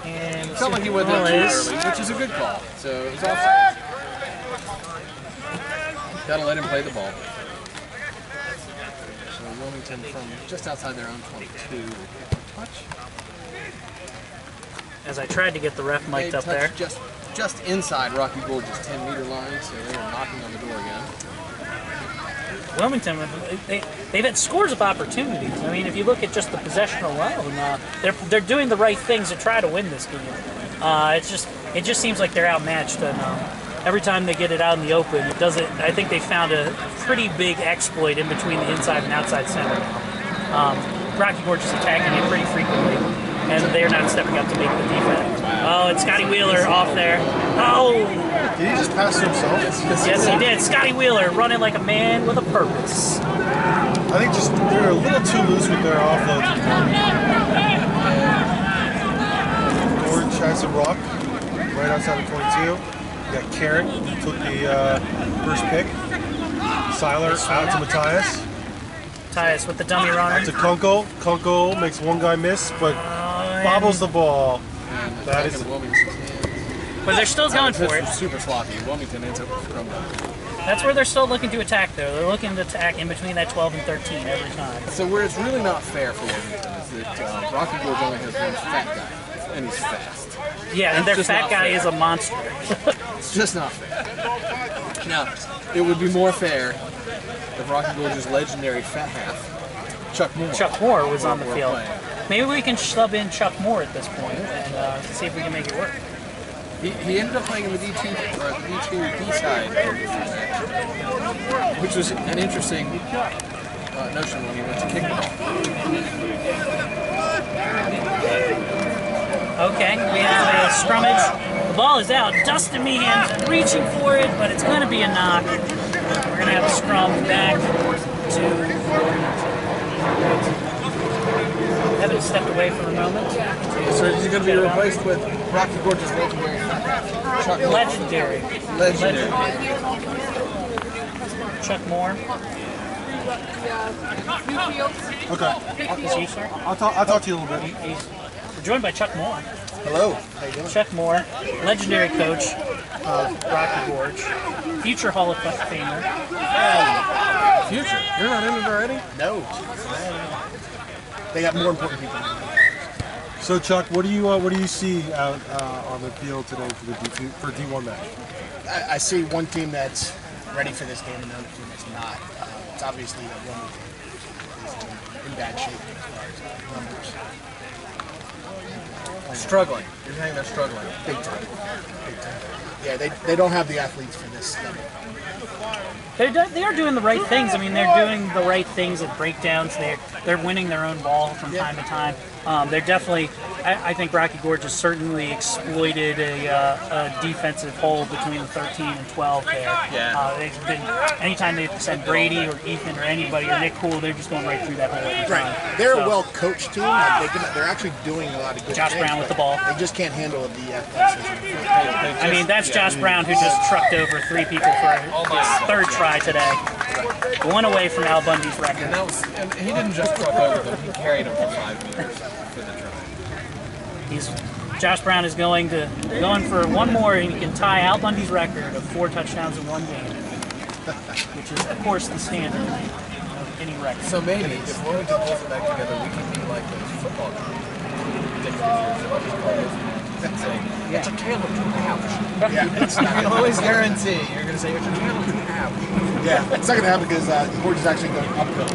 And It felt like he went there ball too is- early, which is a good call. So it was offside. Gotta let him play the ball. So Wilmington from just outside their own 22. Touch. As I tried to get the ref mic'd They up there. touched just inside Rocky Gorge's 10-meter line, so they were knocking on the door again. Wilmington, they've had scores of opportunities. I mean, if you look at just the possession alone, they're doing the right things to try to win this game. It just seems like they're outmatched, and every time they get it out in the open, it doesn't. I think they found a pretty big exploit in between the inside and outside center. Rocky Gorge is attacking it pretty frequently, and they're not stepping up to make the defense. Oh, and Scotty Wheeler off there. Oh! Did he just pass to himself? Yes, he did. Scotty Wheeler running like a man with a purpose. I think just they're a little too loose with their offload. Gorge has a rock right outside of 22. You got Karen, who took the first pick. Seiler out to Matthias. Matthias with the dummy runner. To Kunkel. Kunkel makes one guy miss, but bobbles the ball. And That back is- in Wilmington's hands. But they're still going for it. Super sloppy. Wilmington ends up with scrum back. That's where they're still looking to attack, though. They're looking to attack in between that 12 and 13 every time. So where it's really not fair for Wilmington is that Rocky Gorge only has one fat guy, and he's fast. Yeah, and their just fat not guy fair. is a monster. It's just not fair. Now, it would be more fair if Rocky Gorge's legendary fat half, Chuck Moore. Chuck Moore was on the were field. playing. Maybe we can sub in Chuck Moore at this point and see if we can make it work. He ended up playing in the D2 or D2 D side, which was an interesting notion when he went to kick the ball. Okay, we have a scrummage. The ball is out. Dustin Meehan's reaching for it, but it's going to be a knock. We're going to have a scrum back to... Evan stepped away for a moment. So he's going to be replaced with Rocky Gorge's legendary fat half, Chuck Moore. Legendary. Legendary. Chuck Moore. Okay. Is you, sir? I'll talk to you a little bit. We're joined by Chuck Moore. Hello. How you doing? Chuck Moore, legendary coach of Rocky Gorge, future Hall of Famer. Future. You're not in it already? No. They got more important people. So Chuck, what do you see out on the field today for the D1 match? I see one team that's ready for this game and another team that's not. It's obviously that Wilmington is in bad shape as far as numbers. Struggling. You're saying they're struggling. Big time. Big time. Yeah, they don't have the athletes for this level. They are doing the right things. I mean, they're doing the right things at breakdowns. They're winning their own ball from time to time. They're definitely. I think Rocky Gorge has certainly exploited a defensive hole between the 13 and 12 there. Yeah. They've been anytime they send Brady or Ethan or anybody or Nick Cool, they're just going right through that hole every time. Right. They're So, a well-coached team. Like they're actually doing a lot of good Josh things, Brown with but the ball. They just can't handle the athleticism. I mean, that's Josh Brown who just trucked over 3 people for his 3rd try today. One away from Al Bundy's record. And he didn't just truck over them, he carried them for 5 meters for the try. He's Josh Brown is going for one more, and he can tie Al Bundy's record of 4 touchdowns in one game, which is, of course, the standard of any record. So maybe if Wilmington pulls it back together, we can be like those football games. It's a tale of two halves. Yeah, it's I not can gonna, always guarantee you're going to say it's a tale of two halves. yeah, it's not going to happen because Gorge is actually going uphill.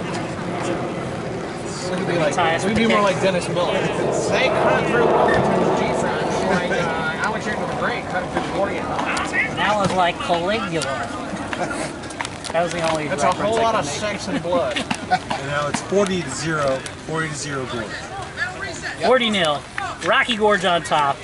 We could be like, we'd be more like Dennis Miller. They cut through Wilmington's defense like I was into the brain, cut through 40 and That was like Caligula. That was the only. That's a whole lot of sex and blood. And now it's 40-0 Gorge. 40-0. Rocky Gorge on top.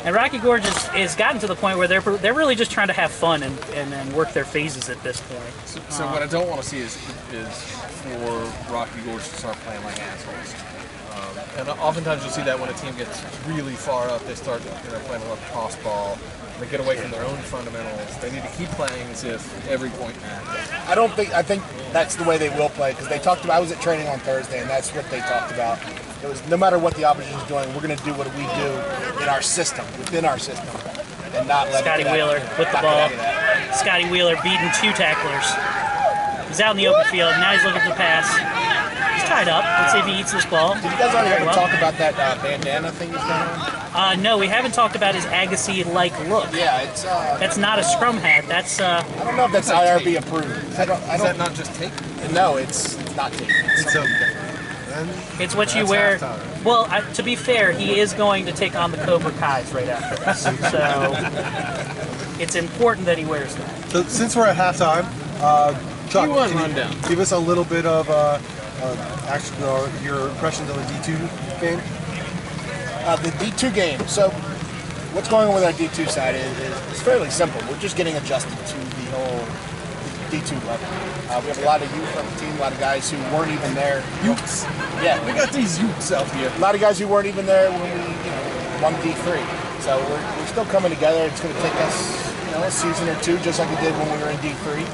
And Rocky Gorge is gotten to the point where they're really just trying to have fun and work their phases at this point. So what I don't want to see is for Rocky Gorge to start playing like assholes. And oftentimes you'll see that when a team gets really far up, they start playing a lot of cross ball. They get away from their own fundamentals. They need to keep playing as if every point matters. I think that's the way they will play because they talked about. I was at training on Thursday, and that's what they talked about. It was no matter what the opposition is doing, we're going to do what we do in our system, within our system, and not let Scotty Wheeler with the ball. Scotty Wheeler beating 2 tacklers. He's out in the open field. Now he's looking for the pass. He's tied up. Let's see if he eats this ball. Did you guys already ever talk about that bandana thing he's got on? No, we haven't talked about his Agassi-like look. Yeah, it's. That's not a scrum hat. That's. I don't know if that's IRB approved. Is that not just tape? No, it's not tape. It's okay. It's what you wear. Well, to be fair, he is going to take on the Cobra Kais right after this, so it's important that he wears that. So since we're at halftime, Chuck, can you give us a little bit of your impressions of the D2 game? The D2 game. So what's going on with our D2 side is fairly simple. We're just getting adjusted to the whole D2 level. We have a lot of youth on the team, a lot of guys who weren't even there. Youths. Yeah, We got these youths out here. a lot of guys who weren't even there when we, won D3. So we're still coming together. It's going to take us, a season or two, just like it did when we were in D3,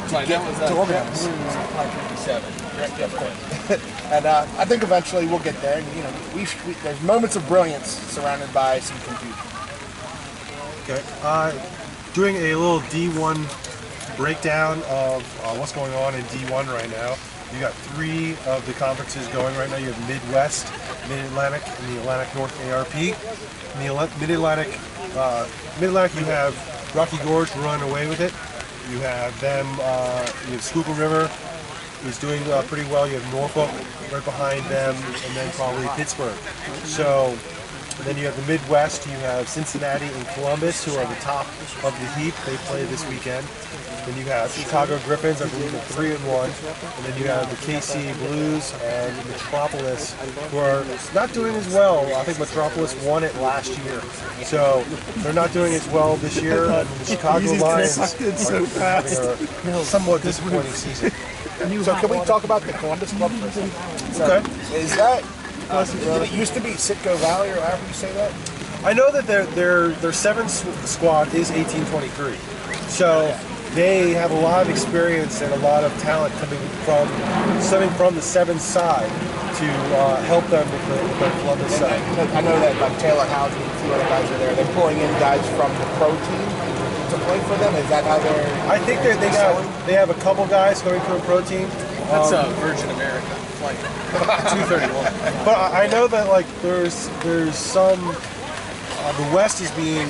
to organize. Like 57. Yeah, of course. And I think eventually we'll get there. And, there's moments of brilliance surrounded by some confusion. Okay. Doing a little D1 breakdown of what's going on in D1 right now. You got 3 of the conferences going right now. You have Midwest, Mid-Atlantic, and the Atlantic North ARP. In the Mid-Atlantic, you have Rocky Gorge run away with it. You have them. You have Schuylkill River is doing pretty well. You have Norfolk right behind them, and then probably Pittsburgh. So. Then you have the Midwest, you have Cincinnati and Columbus, who are the top of the heap. They play this weekend. Then you have Chicago Griffins, I believe, at 3-1. And then you have the KC Blues and Metropolis, who are not doing as well. I think Metropolis won it last year. So they're not doing as well this year. And the Chicago Lions are having a somewhat disappointing season. So can we talk about the Columbus Club for a second? Okay. Is that... did it used to be Sitco Valley, or however you say that? I know that their 7th squad is 1823, so they have a lot of experience and a lot of talent coming from the 7th side to help them with the Columbus side. I know that like Taylor Howes and a few other guys are there. They're pulling in guys from the pro team to play for them. Is that how they're? I think they have a couple guys going to a pro team. That's Virgin America flight 231. But I know that there's some. The West is being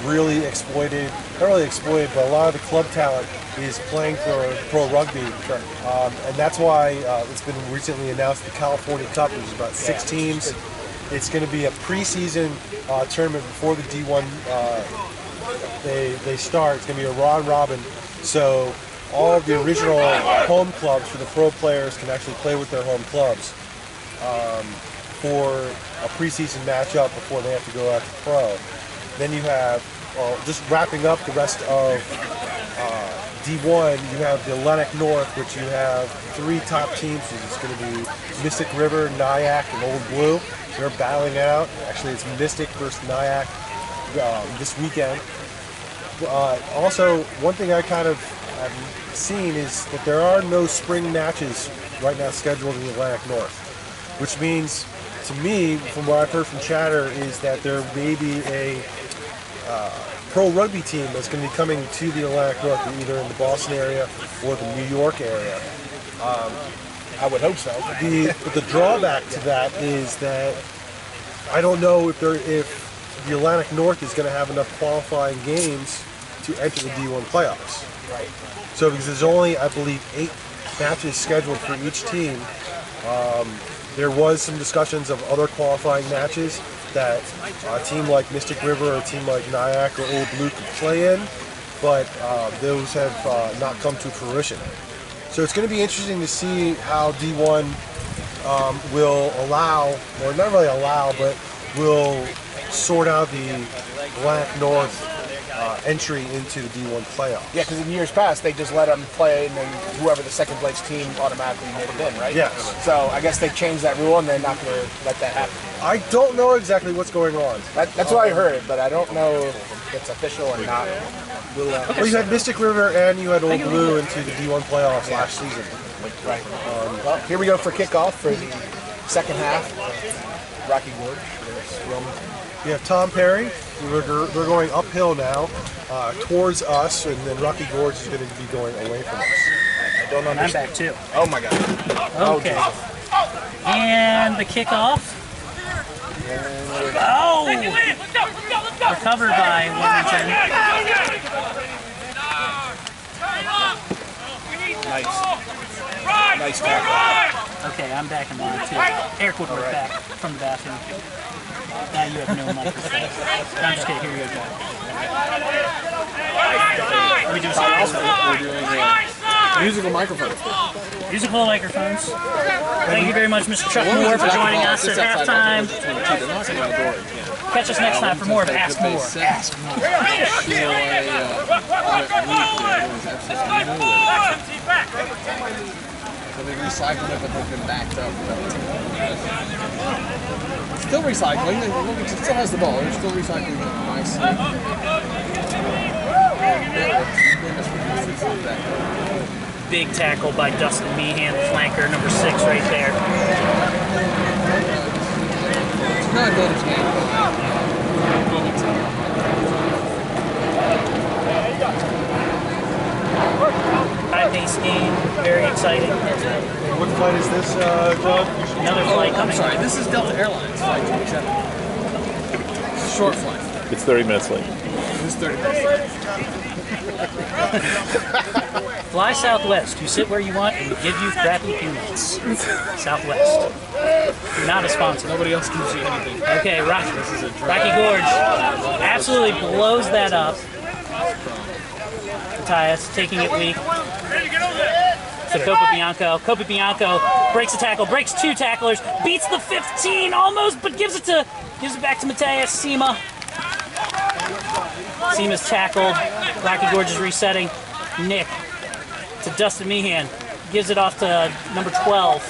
really exploited. Not really exploited, but a lot of the club talent is playing for pro rugby, and that's why it's been recently announced the California Cup, which is about 6 teams. It's going to be a preseason tournament before the D1 they start. It's going to be a round robin, so all of the original home clubs for the pro players can actually play with their home clubs for a preseason matchup before they have to go out to pro. Then you have, just wrapping up the rest of D1, you have the Atlantic North, which you have 3 top teams. It's going to be Mystic River, Nyack, and Old Blue. They're battling out. Actually, it's Mystic versus Nyack this weekend. Also, one thing I kind of have seen is that there are no spring matches right now scheduled in the Atlantic North, which means to me, from what I've heard from chatter, is that there may be a pro rugby team that's going to be coming to the Atlantic North, either in the Boston area or the New York area. I would hope so. The drawback to that is that I don't know if the Atlantic North is going to have enough qualifying games to enter the D1 playoffs. Right. So because there's only, I believe, 8 matches scheduled for each team. There was some discussions of other qualifying matches that a team like Mystic River or a team like Nyack or Old Blue could play in, but those have not come to fruition. So it's going to be interesting to see how D1 will allow, or not really allow, but will sort out the Atlantic North entry into the D1 playoffs. Yeah, because in years past, they just let them play, and then whoever the second place team automatically made it in, right? Yes. So I guess they changed that rule, and they're not going to let that happen. I don't know exactly what's going on. That's what I heard, but I don't know if it's official or not. Well, you had Mystic River and you had Old Blue into the D1 playoffs last season. Right. Well, here we go for kickoff for the second half of Rocky Gorge. You have Tom Perry. They're going uphill now towards us, and then Rocky Gorge is going to be going away from us. I don't I'm understand. back too. Oh my God. Okay. And the kickoff. Oh! Recovered by Wilmington. Nice tackle. Okay, I'm back in line too. Eric Woodward back from the bathroom. Now you have no microphone. I'm just kidding. Here you go, John. Let me do We're doing musical microphones. musical microphones. Thank you very much, Mr. Chuck Moore, for joining us at halftime. Catch us next time for more of Ask More. Ask More. So they recycled it, but they've been backed up. Still recycling. It still has the ball. They're still recycling it nicely. Big tackle by Dustin Meehan, flanker number 6 right there. It's not Notre Dame. Wilmington. High-paced game, very exciting. What flight is this, John? Another flight I'm coming. sorry, this is Delta Airlines, flight 27. It's a short flight. It's 30 minutes late. This is 30 minutes late. Fly Southwest. You sit where you want and we give you crappy peanuts. Southwest. Not a sponsor. Nobody else gives you anything. Okay, Rocky Gorge absolutely blows that up. Matthias taking it weak. So Copa Bianco breaks a tackle, breaks 2 tacklers, beats the 15 almost, but gives it back to Matthias Sema. Sema's tackled. Rocky Gorge is resetting. Nick to Dustin Meehan. Gives it off to number 12.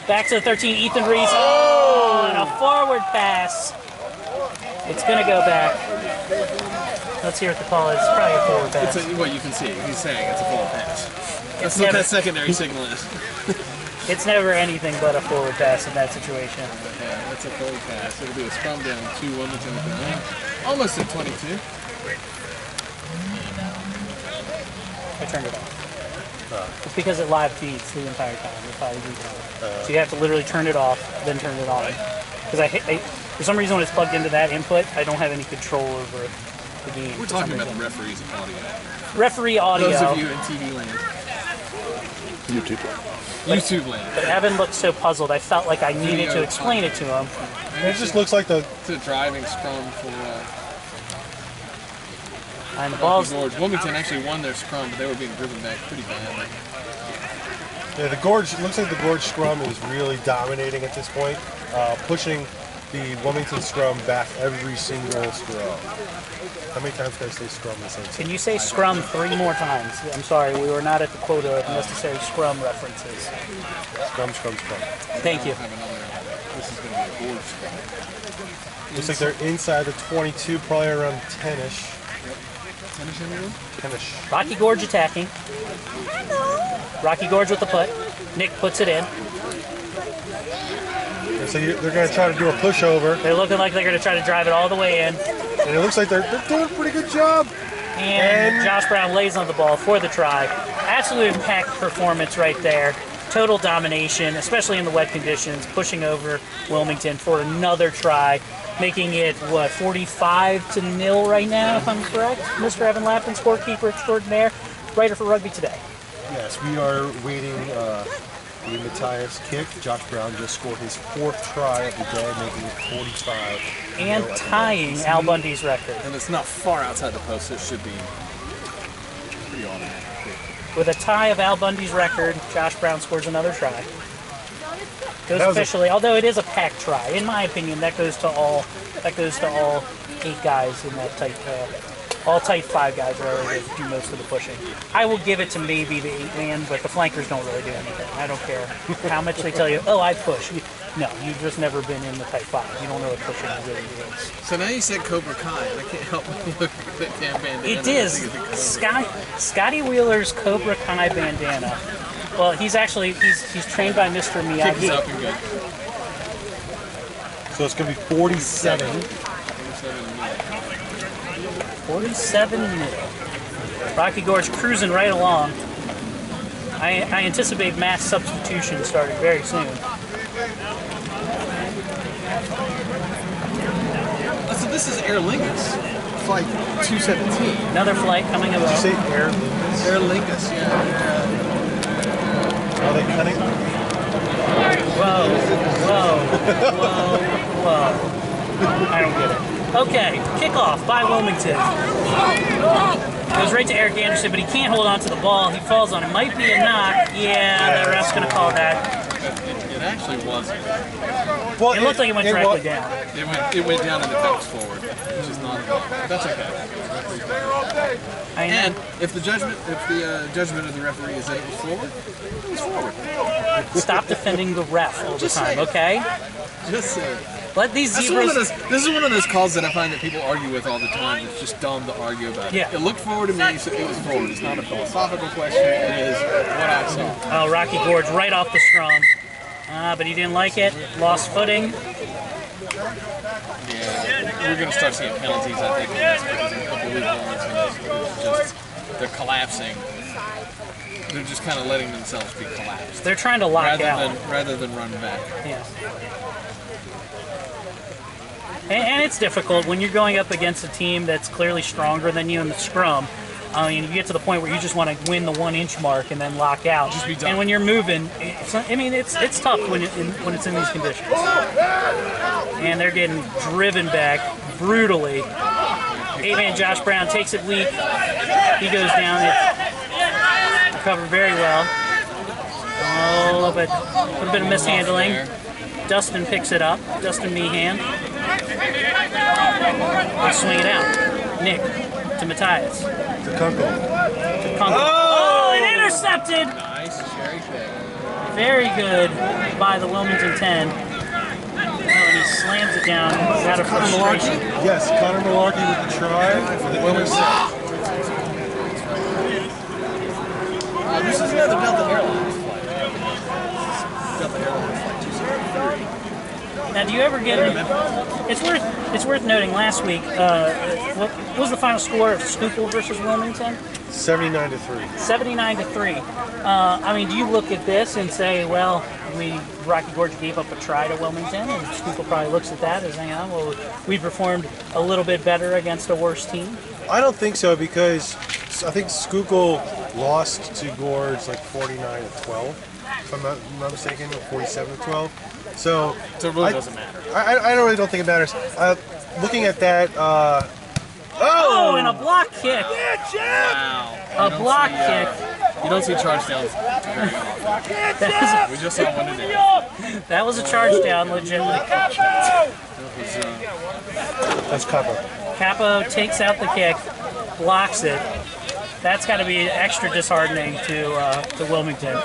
Back to the 13, Ethan Reese. Oh, and a forward pass. It's going to go back. Let's hear what the call is. It's probably a forward pass. What you can see, he's saying it's a forward pass. That's what that secondary signal is. It's never anything but a forward pass in that situation. Yeah, that's a forward pass. It'll be a scrum down to Wilmington at the moment. Almost at 22. I turned it off. It's because it live feeds the entire time. So you have to literally turn it off, then turn it on. Because for some reason when it's plugged into that input, I don't have any control over the game. We're talking about the referee's audio. Referee audio. Those of you in TV land. YouTube land. But Evan looked so puzzled, I felt like I needed to explain it to him. It just looks like the driving scrum for and the ball's Gorge. Wilmington actually won their scrum, but they were being driven back pretty badly. Yeah, the Gorge, it looks like the Gorge scrum is really dominating at this point, pushing the Wilmington scrum back every single scrum. How many times can I say scrum the same time? Can you say scrum 3 more times? I'm sorry, we were not at the quota of necessary scrum references. Scrum. Thank you. This is going to be a Gorge scrum. Looks like they're inside the 22, probably around 10-ish. 10-ish. Rocky Gorge attacking. Rocky Gorge with the put. Nick puts it in. So they're going to try to do a pushover, They're looking like they're going to try to drive it all the way in. and it looks like they're doing a pretty good job. And Josh Brown lays on the ball for the try. Absolute impact performance right there. Total domination, especially in the wet conditions, pushing over Wilmington for another try, making it, 45-0 right now, if I'm correct? Mr. Evan Lappin, scorekeeper extraordinaire, writer for Rugby Today. Yes, we are waiting the Matthias kick. Josh Brown just scored his 4th try of the day, making it 45. And tying Al Bundy's record. And it's not far outside the post, so it should be pretty automatic. With a tie of Al Bundy's record, Josh Brown scores another try. Goes officially, although it is a packed try. In my opinion, that goes to all 8 guys in that tight. All tight 5 guys are already do most of the pushing. I will give it to maybe the 8-man, but the flankers don't really do anything. I don't care how much they tell you. Oh, I push. No, you've just never been in the tight 5. You don't know what pushing really is. So now you said Cobra Kai, and I can't help but look at that damn bandana. It is Scotty Wheeler's Cobra Kai bandana. Well, he's trained by Mr. Kick is Miyagi. up and good. So it's going to be 47. 47-0. Rocky Gorge cruising right along. I anticipate mass substitution starting very soon. So this is Aer Lingus, flight 217. Another flight coming Did you above. say Air Lingus? Aer Lingus, yeah. Are they cutting? Whoa. I don't get it. Okay, kickoff by Wilmington. Goes right to Eric Anderson, but he can't hold on to the ball. He falls on it. Might be a knock. Yeah, the ref's going to call that. It actually wasn't. Well, It looked like it went directly down. It went down and it bounced forward, which is not. That's okay. And if the judgment of the referee is that it was forward, it was forward. Stop defending the ref all the Just time, saying. okay? Just saying. Let these This zebras... is one of those calls that I find that people argue with all the time. It's just dumb to argue about. Yeah. It looked forward to me, so it was forward. It's not a philosophical question. It is what I saw. Oh, Rocky Gorge right off the scrum. But he didn't like it. Lost footing. Yeah, we're going to start seeing penalties, I think, on this because I believe Wilmington is just they're collapsing. They're just kind of letting themselves be collapsed They're trying to lock out. rather than run back. Yeah. And it's difficult when you're going up against a team that's clearly stronger than you in the scrum. I mean, you get to the point where you just want to win the 1-inch mark and then lock out. Just be done. And when you're moving, it's tough when it's in these conditions. And they're getting driven back brutally. 8-man Josh Brown takes it weak. He goes down. It's recovered very well. Oh, but a little bit of mishandling. Dustin picks it up. Dustin Meehan. They swing it out. Nick to Matthias. To Kunkel. To Kunkel. Oh, it intercepted! Nice cherry pick. Very good by the Wilmington 10. Oh, and he slams it down out of frustration. Yes, Connor Malarkey with the try for the intercept. This is another Delta Airlines flight. Delta Airlines flight 273. Now, do you ever get it? It's worth noting. Last week, what was the final score of Schuylkill versus Wilmington? 79-3. 79-3. I mean, do you look at this and say, well, Rocky Gorge gave up a try to Wilmington, and Schuylkill probably looks at that as, well, we performed a little bit better against a worse team? I don't think so because I think Schuylkill lost to Gorge like 49-12, if I'm not mistaken, or 47-12. So it really doesn't matter. I don't think it matters. Looking at that, Oh, and a block kick. Wow. A block kick. You don't see charge downs. We just saw one today. That was a charge down, legitimate. that's Capo. Capo takes out the kick, blocks it. That's got to be extra disheartening to Wilmington.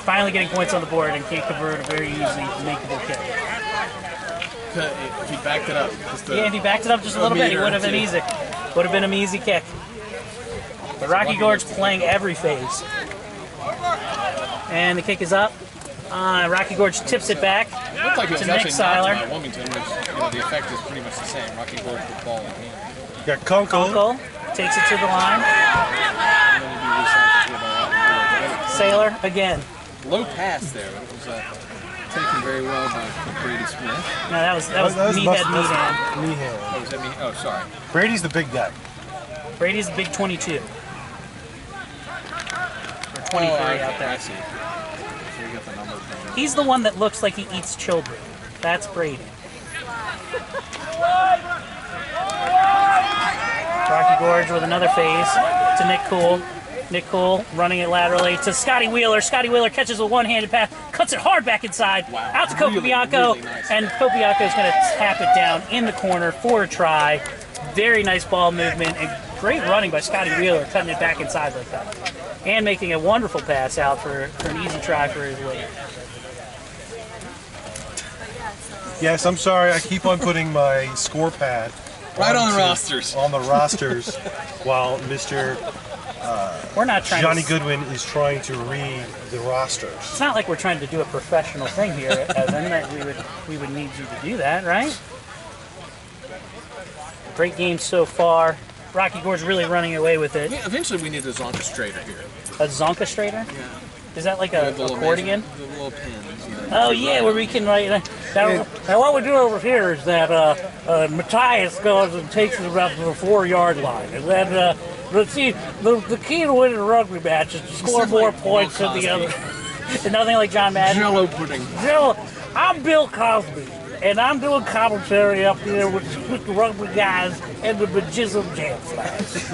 Finally getting points on the board and can't convert a very easy makeable kick. If he backed it up. Yeah, if he backed it up just a little bit, he would have been easy. Would have been an easy kick. But Rocky Gorge playing every phase. And the kick is up. Rocky Gorge tips it back. Looked like it was to Nick actually knocked Seiler. by Wilmington, which the effect is pretty much the same. Rocky Gorge with the ball in hand. You got Kunkel. Kunkel takes it to the line. And then you do recycles here by Sailor again. low pass there, but it was taken very well by Brady Smith. No, that was Meathead Meathead. Meehan. Oh, was that me? Oh, sorry. Brady's the big guy. Brady's the big 22. Or 23 out there. I see. So you got the number. He's the one that looks like he eats children. That's Brady. Rocky Gorge with another phase to Nick Cool. Nick Cool running it laterally to Scotty Wheeler. Scotty Wheeler catches a one-handed pass, cuts it hard back inside, out to Copiaco, really nice. and Copiaco is going to tap it down in the corner for a try. Very nice ball movement and great running by Scotty Wheeler, cutting it back inside like that, and making a wonderful pass out for an easy try for his weight. Yes, I'm sorry. I keep on putting my score pad Right on the onto- rosters. On the rosters, while Mr. We're not trying Johnny to... Goodwin is trying to read the rosters. It's not like we're trying to do a professional thing here, Evan, that we would need you to do that, right? Great game so far. Rocky Gorge really running away with it. Yeah, eventually we need a Zonkastrator here. A Zonkastrator? Yeah. Is that like The a little accordion? The little pins. Oh yeah, where we can write. Now what we do over here is that Matthias goes and takes it about to the 4-yard line, and then see the key to winning a rugby match is to score sound more like points Bill than the Cosby. other. And nothing like John Madden. Jello pudding. Jill, I'm Bill Cosby, and I'm doing commentary up here with the rugby guys and the Majism Jam flags.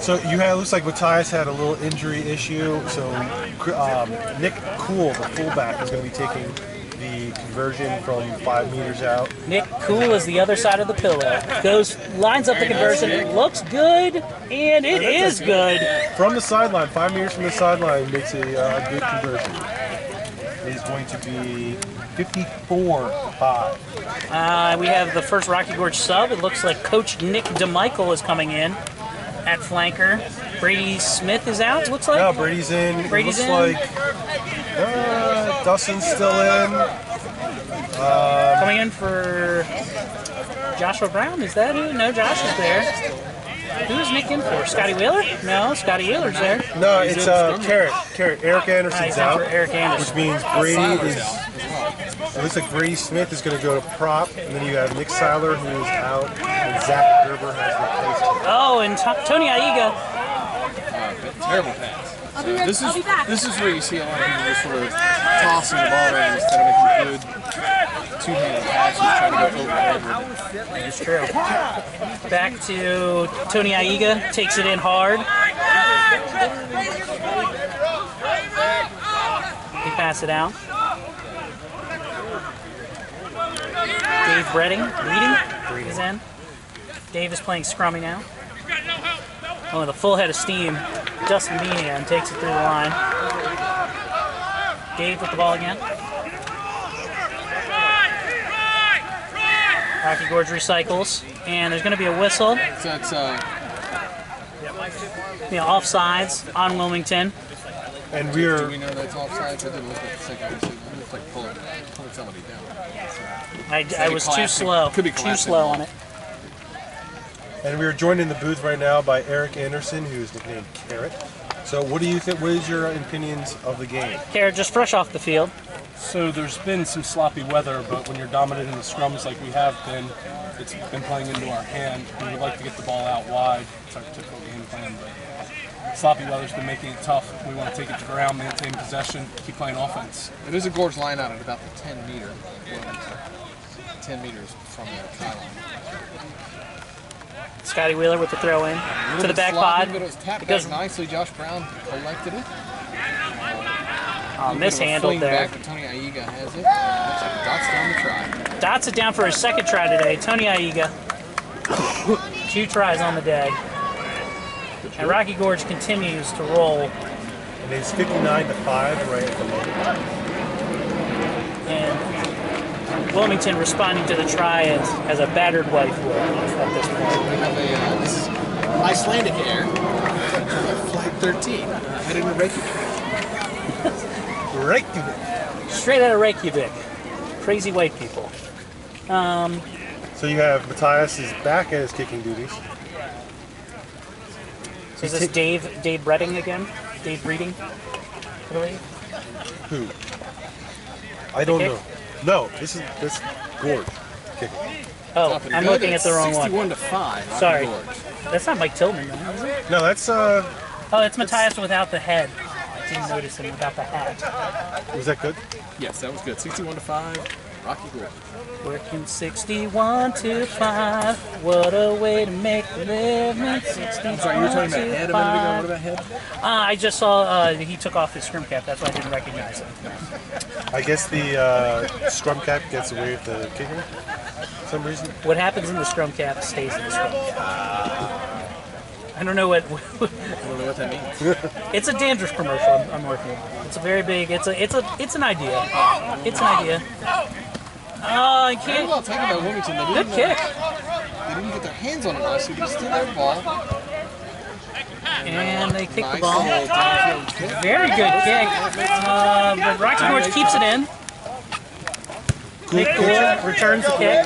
So you had, looks like Matthias had a little injury issue. So Nick Cool, the fullback, is going to be taking the conversion from 5 meters out. Nick Cool is the other side of the pillow. Lines up the conversion. It looks good, and it is good. From the sideline, 5 meters from the sideline makes a good conversion. It is going to be 54-5. We have the first Rocky Gorge sub. It looks like Coach Nick DeMichael is coming in at flanker. Brady Smith is out, it looks like. No, Brady's in. Brady's it in. looks like Dustin's still in. Coming in for Joshua Brown. Is that who? No, Josh is there. Who is Nick in for? Scotty Wheeler? No, Scotty Wheeler's there. No, it's Carrot. Eric Anderson's He's in out, for Eric Anderson. which means Brady is. It looks like Brady Smith is going to go to prop, and then you have Nick Seiler, who is out, and Zach Gerber has replaced him. Oh, and Tony Aiga. Terrible pass. So this is where you see a lot of people just sort of tossing the ball around instead of making good two-handed passes, trying to go overhead with it. It's true. Back to Tony Aiga. Takes it in hard. He passed it out. Dave Breeding is in. Dave is playing scrummy now. Oh, with a full head of steam, Dustin Meehan takes it through the line. Dave with the ball again. Rocky Gorge recycles, and there's going to be a whistle. So it's Offsides on Wilmington. And do we know that's offside? That didn't look like the second receiver. It looked like pulling somebody down. I was too slow. Could be too classic slow ball. on it. And we are joined in the booth right now by Eric Anderson, who is nicknamed Carrot. So what do you think? What is your opinions of the game? Garrett just fresh off the field. So there's been some sloppy weather, but when you're dominant in the scrums like we have been, it's been playing into our hand. We would like to get the ball out wide. It's our typical game plan, but sloppy weather's been making it tough. We want to take it to ground, maintain possession, keep playing offense. It is a Gorge line out at about the 10 meter. 10 meters from the try line. Scotty Wheeler with the throw in A to little the bit back sloppy, pod. but it was tapped It goes- back nicely. Josh Brown collected it. Mishandled there. Back, but Tony Aiga has it. Looks like Dot's down the try. Dots it down for his second try today. Tony Aiga. 2 tries on the day. And Rocky Gorge continues to roll. And it's 59-5 right at the moment. And Wilmington responding to the try as a battered wife would at this point. We have a Icelandic Air, Flight 13, heading to Reykjavik. Reykjavik. Straight out of Reykjavik. crazy white people. So you have Matthias is back at his kicking duties. So is this Dave Breading again? Dave Breeding? I believe. Who? I don't kick? know. No, this Gorge kicking. Oh, I'm looking at the wrong one. 61-5. Sorry. Gorge. That's not Mike Tillman, though, is it? No, that's Oh, it's Matthias without the head. I didn't notice him without the hat. was that good? Yes, that was good. 61-5. Rocky Gorge. Working 61 to 5. What a way to make a living. 61 I'm sorry, you were talking about to head a minute ago. 5. What about head? I just saw he took off his scrum cap. That's why I didn't recognize him. I guess the scrum cap gets away with the kicking for some reason. What happens in the scrum cap stays in the scrum cap. I don't know what. I don't know what that means. It's a dandruff commercial I'm working on. It's a very big. It's an idea. It's an idea. Oh, I Very can't. well taken by Wilmington. They Good didn't, kick. They didn't get their hands on it all, so they still have the ball. And they kick the Nice ball. little downfield kick. Very good kick. But Rocky Gorge keeps it in. Nick Cool returns the kick.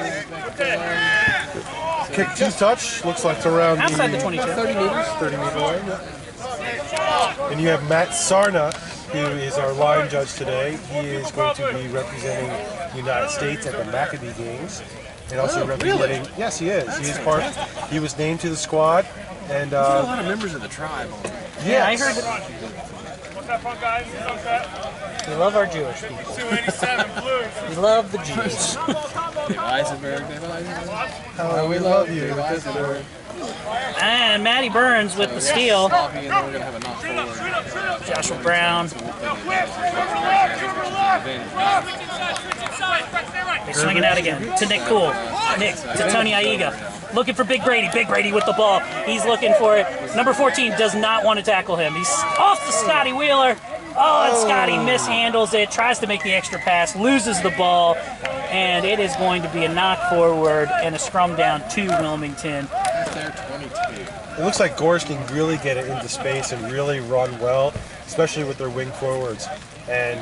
Kick 2 touch, looks like it's around Outside the 22. 30 meters. 30-meter line. And you have Matt Sarna, who is our line judge today. He is going to be representing the United States at the McAdee Games. And also representing, really? yes, he is. He is part. He was named to the squad, and There's a lot of members of the tribe on it. Yeah, I yes. heard that. We love our Jewish people. We love the Jews. Dave Eisenberg, Dave Eisenberg. How we love you. Dave Eisenberg. And Matty Burns with the steal. Sloppy, and then we're going to have a knock forward. Joshua Brown. They're swinging out again to Nick Cool. Nick to Tony Aiga. Looking for Big Brady. Big Brady with the ball. He's looking for it. Number 14 does not want to tackle him. He's off to Scotty Wheeler. Oh, and Scotty mishandles it. Tries to make the extra pass. Loses the ball. And it is going to be a knock forward and a scrum down to Wilmington. There, 22. It looks like Gorge can really get it into space and really run well, especially with their wing forwards. And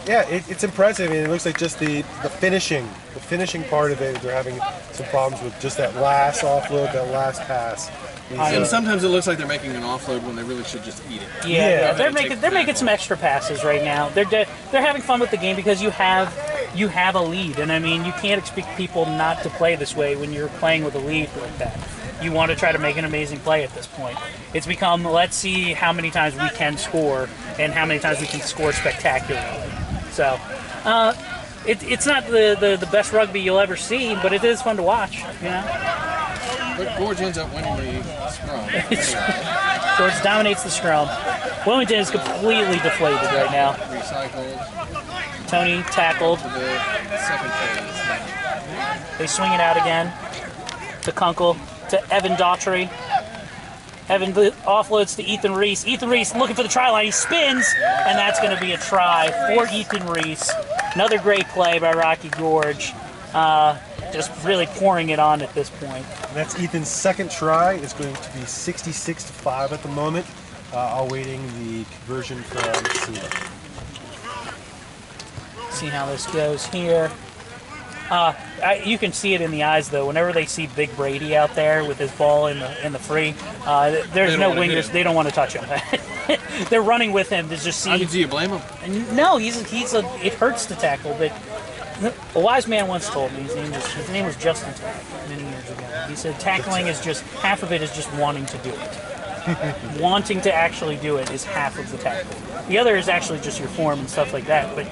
yeah, it's impressive. And it looks like just the finishing part of it, they're having some problems with just that last offload, that last pass. And sometimes it looks like they're making an offload when they really should just eat it. Yeah, they're making some extra passes right now. They're having fun with the game because you have a lead, and I mean you can't expect people not to play this way when you're playing with a lead like that. You want to try to make an amazing play at this point. It's become, let's see how many times we can score and how many times we can score spectacularly. So it's not the best rugby you'll ever see, but it is fun to watch. You know. But Gorge ends up winning the scrum. Gorge dominates the scrum. Wilmington is completely deflated right now. Recycled Tony tackled. to the second phase. They swing it out again to Kunkel, to Evan Daughtry. Evan offloads to Ethan Reese. Ethan Reese looking for the try line. He spins, and that's going to be a try for Ethan Reese. Another great play by Rocky Gorge. Just really pouring it on at this point. And that's Ethan's second try. It's going to be 66-5 at the moment, awaiting the conversion from Cena. See how this goes here. You can see it in the eyes though. Whenever they see Big Brady out there with his ball in the free, there's no wingers. They don't want to touch him. They're running with him to just see. Do you blame him? No, it hurts to tackle, but a wise man once told me his name was Justin Tack many years ago. He said tackling is just half of it is just wanting to do it. Wanting to actually do it is half of the tackle. The other is actually just your form and stuff like that. But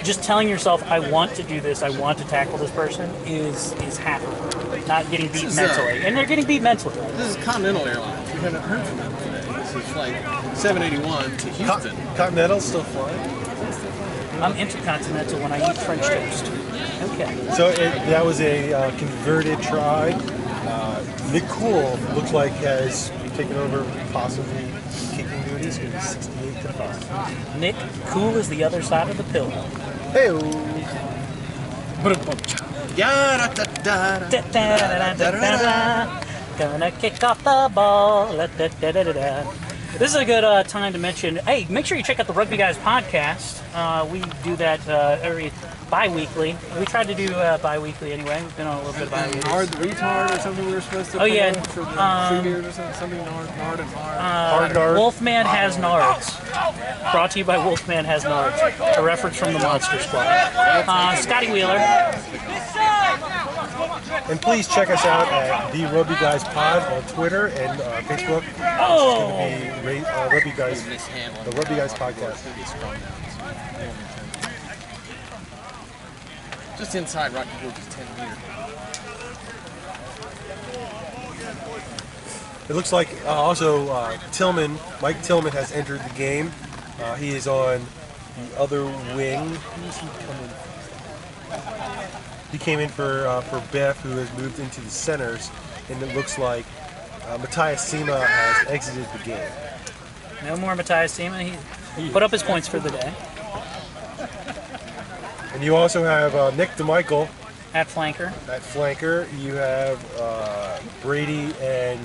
just telling yourself, I want to do this, I want to tackle this person is half of it. Not getting beat mentally. And they're getting beat mentally. This is Continental Airlines. We haven't heard from them today. This is flight 781 to Houston. Continental still flying? I'm intercontinental when I eat French toast. Okay. So that was a converted try. Nick Cool looks like has taken over possibly kicking duties. Going to be 68-5. Nick Cool is the other side of the pillow. Hey. Gonna kick off the ball. This is a good time to mention, hey, make sure you check out the Rugby Guys podcast. We do that every bi-weekly. We tried to do bi-weekly anyway. We've been on a little bit of bi-weekly. Nard the retard or something we were supposed to yeah. for the 2 years or something. Nard and Hard. Wolfman Has Nards. Brought to you by Wolfman Has Nards. A reference from the Monster Squad. Scotty Wheeler. And please check us out at the Rugby Guys Pod on Twitter and Facebook. Oh! It's going to be Rugby Guys, the Rugby Guys Podcast. Just inside Rocky Gorge's 10 meter. It looks like also Mike Tillman has entered the game. He is on the other wing. Who's he coming? He came in for Beth, who has moved into the centers, and it looks like Matthias Sema has exited the game. No more Matthias Sema. He put up his points for the day. And you also have Nick DeMichael At flanker. at flanker. You have Brady, and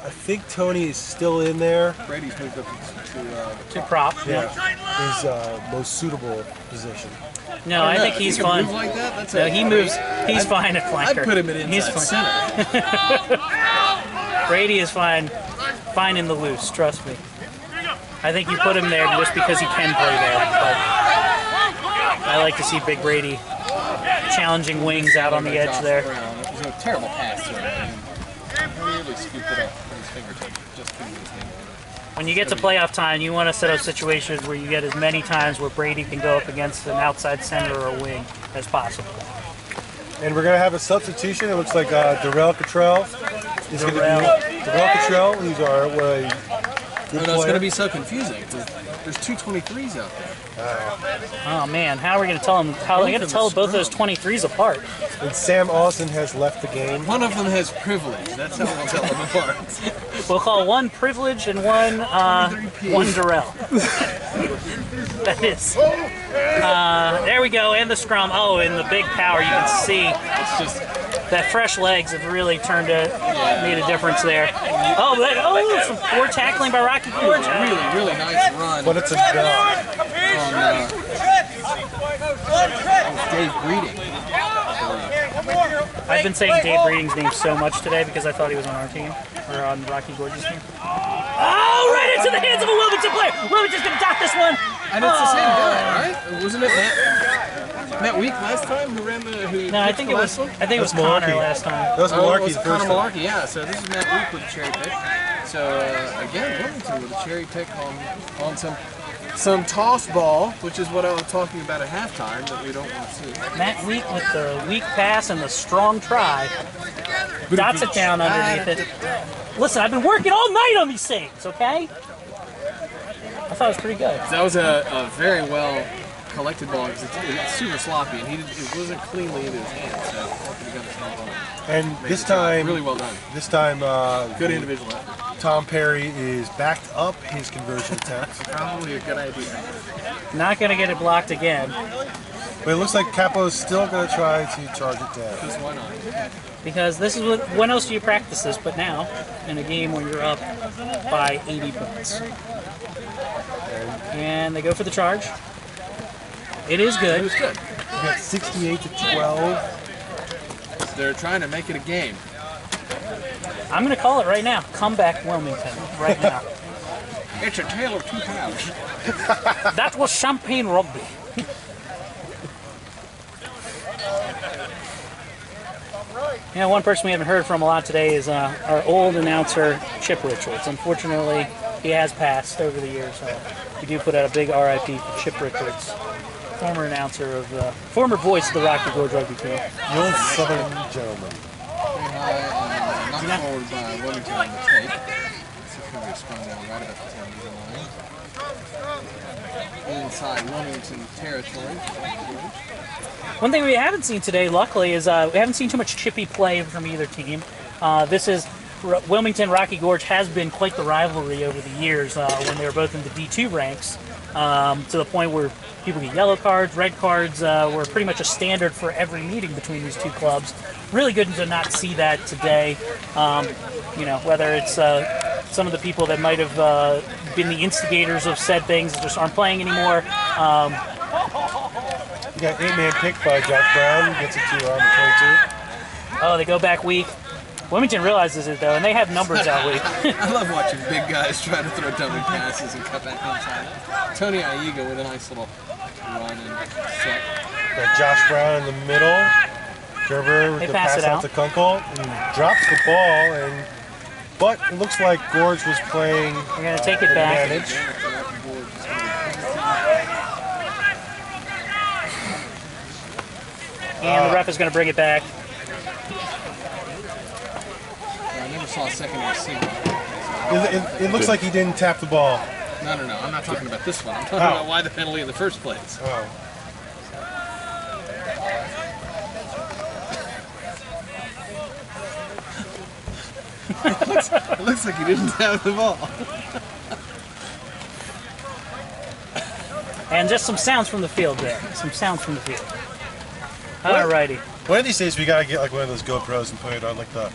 I think Tony is still in there. Brady's moved up To prop. Yeah, his most suitable position. No, I think he's fine. Move like that? That's No, he moves. He's fine at flanker. I'd put him at He's inside fine. center. Brady is fine in the loose, trust me. I think you put him there just because he can play there. But I like to see Big Brady challenging wings out on the edge there. It was a terrible pass to him. He really scooped it up with his fingertip. Just couldn't his hand. When you get to playoff time, you want to set up situations where you get as many times where Brady can go up against an outside center or wing as possible. And we're going to have a substitution. It looks like Darrell Cottrell is going to be Darrell Cottrell. He's our good It's player. going to be so confusing because there's two 23s out there. Oh man, how are we going to tell them? How are we going to tell both those 23s apart? And Sam Austin has left the game. One of them has privilege. That's how we'll tell them apart. We'll call one privilege and one Darrell. That is. There we go, and the scrum. Oh, and the big power. You can see It's just that fresh legs have really made a difference there. Some poor tackling by Rocky Gorge. really nice run But it's a dog. on Dave Breeding. I've been saying Dave Breeding's name so much today because I thought he was on our team, or on Rocky Gorge's team. Oh, right into the hands of a Wilmington player! Wilmington's going to dot this one! And it's the same guy, right? Wasn't it Matt Week last time who ran the? No, I think it was. One? I think it was That's Connor Malarkey. last time. That was Oh, it Malarkey was the Connor first time. Malarkey, yeah. So this is Matt Week with a cherry pick. So again, Wilmington with a cherry pick on some toss ball, which is what I was talking about at halftime that we don't want to see. Matt Week with the weak pass and the strong try. Dots it down underneath it. Listen, I've been working all night on these saves, okay? I thought it was pretty good. That was a very well collected ball because it's super sloppy and it wasn't cleanly into his hands. So hopefully he got his hand on it. And this time, really well done. This time, Good individual effort. Tom Perry is backed up his conversion attempt. Probably a good idea. Not going to get it blocked again But it looks like Capo's still going to try to charge it down. Because why not? because this is when else do you practice this but now in a game where you're up by 80 points. And they go for the charge. It is It good. was good. We got 68 to 12. They're trying to make it a game. I'm going to call it right now. Comeback Wilmington right now. It's a tale of two halves. That was champagne rugby. Yeah, one person we haven't heard from a lot today is our old announcer, Chip Richards. Unfortunately, he has passed over the years, so we do put out a big RIP for Chip Richards, former announcer of former voice of the Rocky Gorge rugby team. The old Southern gentleman. Knocked forward by Wilmington on the tape. It's a pretty strong one right about the 10 meter line. Inside Wilmington territory. One thing we haven't seen today, luckily, is we haven't seen too much chippy play from either team. This is Wilmington Rocky Gorge has been quite the rivalry over the years when they were both in the D2 ranks, to the point where people get yellow cards, red cards were pretty much a standard for every meeting between these two clubs. Really good to not see that today. Whether it's some of the people that might have been the instigators of said things just aren't playing anymore. You got 8-man pick by Josh Brown, gets it to around the 22. Oh, they go back weak. Wilmington realizes it, though, and they have numbers that week. I love watching big guys try to throw dummy passes and cut back inside. Tony Aiga with a nice little run and set. Got Josh Brown in the middle. Gerber with They the pass pass it out out. to Kunkel and drops the ball. But it looks like Gorge was playing They're going to take it back. advantage. And the ref is going to bring it back. I never saw a secondary signal. It looks like he didn't tap the ball. No. I'm not talking about this one. I'm talking about why the penalty in the first place. Oh. It looks like he didn't have the ball. And just some sounds from the field there. Some sounds from the field. Alrighty. One of these days we gotta get like one of those GoPros and put it on like the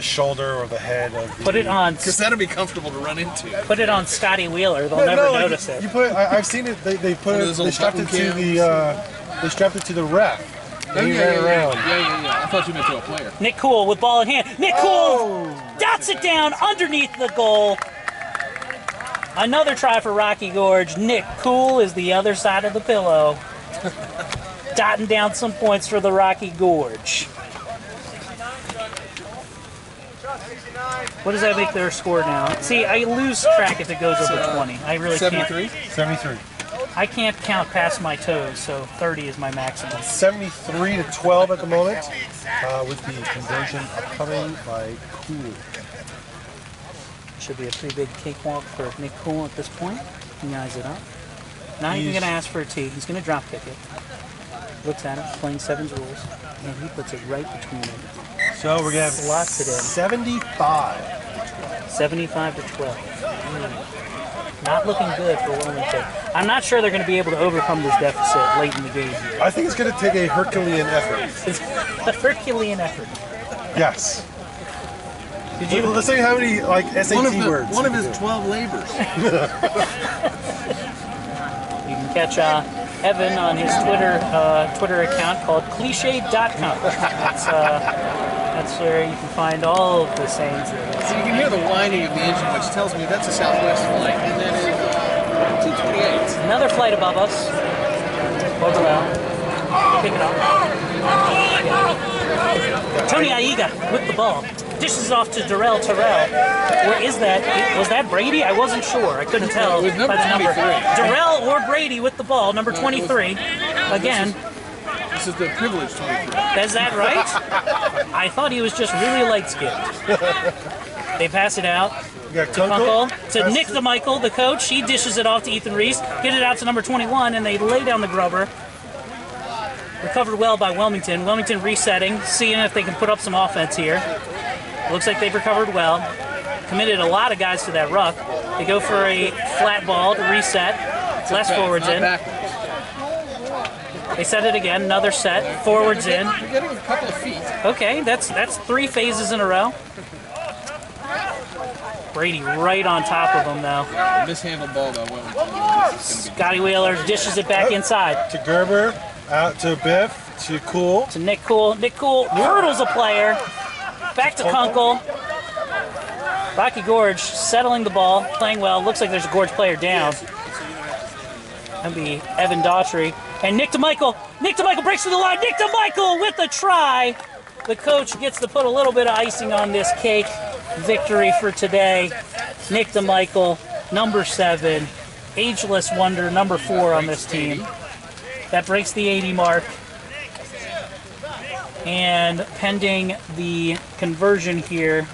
shoulder or the head of the... Put it on. Because that'll be comfortable to run into. Put it on Scotty Wheeler. They'll never like, notice it. You put. I've seen it. They put One of it. those They old strapped it button to the. They strapped it to the ref. And he ran around. Yeah. I thought you meant to a player. Nick Cool with ball in hand. Nick Cool dots it down underneath the goal. Another try for Rocky Gorge. Nick Cool is the other side of the pillow. Dotting down some points for the Rocky Gorge. What does that make their score now? See, I lose track if it goes over 20. I really 73? can't. 73. I can't count past my toes, so 30 is my maximum. 73 to 12 at the moment, with the conversion upcoming by Cool. Should be a pretty big cakewalk for Nick Cool at this point. He eyes it up. Not even going to ask for a tee. He's going to drop kick it. Looks at it, playing sevens rules, and he puts it right between them. So we're gonna have Slots it in. 75. 75 to 12. Not looking good for Wilmington. I'm not sure they're going to be able to overcome this deficit late in the game here. I think it's going to take a Herculean effort. It's a Herculean effort. Yes. Did you? Let's say how many like SAT words. One of his 12 labors. You can catch Evan on his Twitter account called cliche.com. That's where you can find all of the sayings. So you can hear the whining of the engine, which tells me that's a Southwest flight, and that is 228. Another flight above us. Over out. Pick it up. Tony Aiga with the ball. Dishes it off to Darrell Terrell. Where is that? Was that Brady? I wasn't sure. I couldn't tell It was number by the number. 23. Darrell or Brady with the ball, number 23. Again, This is the privileged 23. is that right? I thought he was just really light-skinned. They pass it out We got to Kunkel, to Nick DeMichael, the coach. He dishes it off to Ethan Reese. Get it out to number 21, and they lay down the grubber. Recovered well by Wilmington. Wilmington resetting, seeing if they can put up some offense here. Looks like they've recovered well. Committed a lot of guys to that ruck. They go for a flat ball to reset. Less forwards Not in. backwards. They set it again. Another set. Forwards in. You're getting a couple of feet. Okay, that's 3 phases in a row. Brady right on top of him though. A mishandled ball by Wilmington. Scotty Wheeler dishes it back inside to Gerber, out to Biff, to Cool. to Nick Cool. Nick Cool hurdles a player. Back to Kunkel. Rocky Gorge settling the ball, playing well. Looks like there's a Gorge player down. That'd be Evan Daughtry. And Nick DeMichael. Nick DeMichael breaks through the line. Nick DeMichael with the try. The coach gets to put a little bit of icing on this cake. Victory for today. Nick DeMichael, number 7. Ageless wonder, number 4 on this team. That breaks the 80 mark. And pending the conversion here,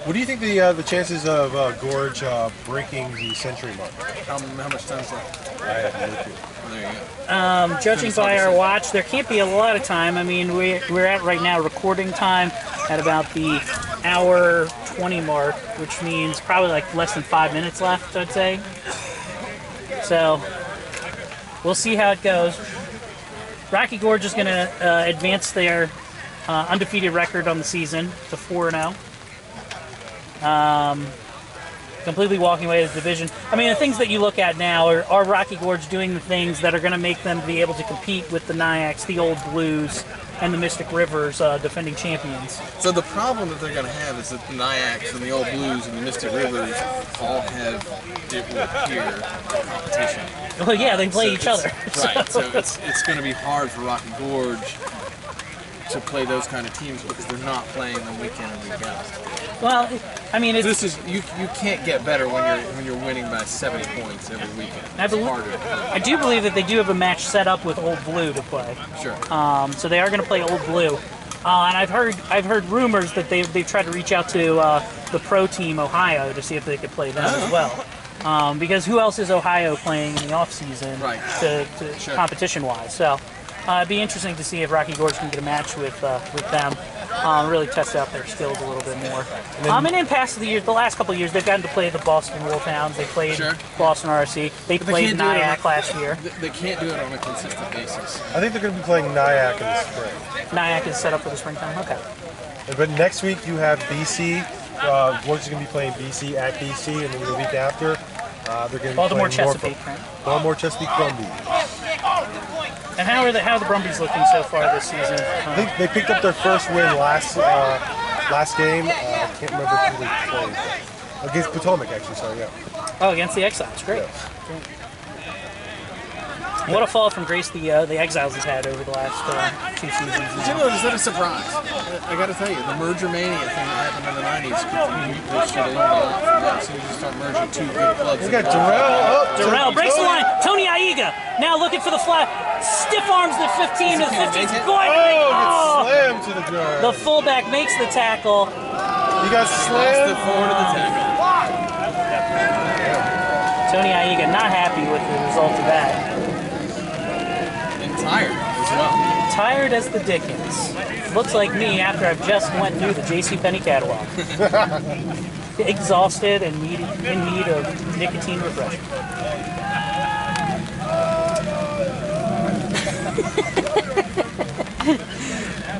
What do you think the chances of Gorge breaking the century mark? How much time's left? I have no clue. There you go. judging by our watch, there can't be a lot of time. I mean, we're at right now recording time at about the hour 20 mark, which means probably like less than 5 minutes left, I'd say. So we'll see how it goes. Rocky Gorge is going to advance their undefeated record on the season to 4-0. Completely walking away with the division. I mean, the things that you look at now are Rocky Gorge doing the things that are going to make them be able to compete with the Nyax, the Old Blues, and the Mystic Rivers, defending champions. So the problem that they're going to have is that the Nyax and the Old Blues and the Mystic Rivers all have it with peer competition. Well, yeah, they play each other. Right, so it's going to be hard for Rocky Gorge to play those kind of teams because they're not playing them week in and week out. Well, I mean, it's, This is you can't get better when you're winning by 70 points every weekend. It's harder. I do believe that they do have a match set up with Old Blue to play. Sure. So they are going to play Old Blue, and I've heard rumors that they've tried to reach out to the pro team Ohio to see if they could play them as well. Because who else is Ohio playing in the off season, Right. Sure. competition wise? So it'd be interesting to see if Rocky Gorge can get a match with them. Really test out their skills a little bit more. And in past the last couple of years, they've gotten to play the Boston Wolfhounds. They played Sure. Boston RC. They played Nyack last year. They can't do it on a consistent basis. I think they're going to be playing Nyack in the spring. Nyack is set up for the springtime. Okay. But next week you have BC. Gorge is going to be playing BC at BC, and then the week after they're going to be Baltimore playing Chesapeake, Norfolk. right? Baltimore Chesapeake Brumbies. And how are the Brumbies looking so far this season? I think they picked up their first win last game. I can't remember who they played. Against Potomac, actually, sorry, yeah. Oh, against the Exiles. Great. Yes. What a fall from grace the Exiles has had over the last 2 seasons. Did you know, is that a surprise? I got to tell you, the merger mania thing that happened in the 90s, they should have learned a lot from that. As soon as you start merging two good clubs. We got Durrell up. Durrell breaks the line. Tony Aiga now looking for the fly. Stiff arms the 15 to the 15. Going to make Oh, gets slammed to the ground. The fullback makes the tackle. You got Lost slammed. the forward of the tackle. Tony Aiga not happy with the result of that. And tired as well. Tired as the dickens. Looks like me after I've just went through the JCPenney catalog. Exhausted and in need of nicotine refreshment.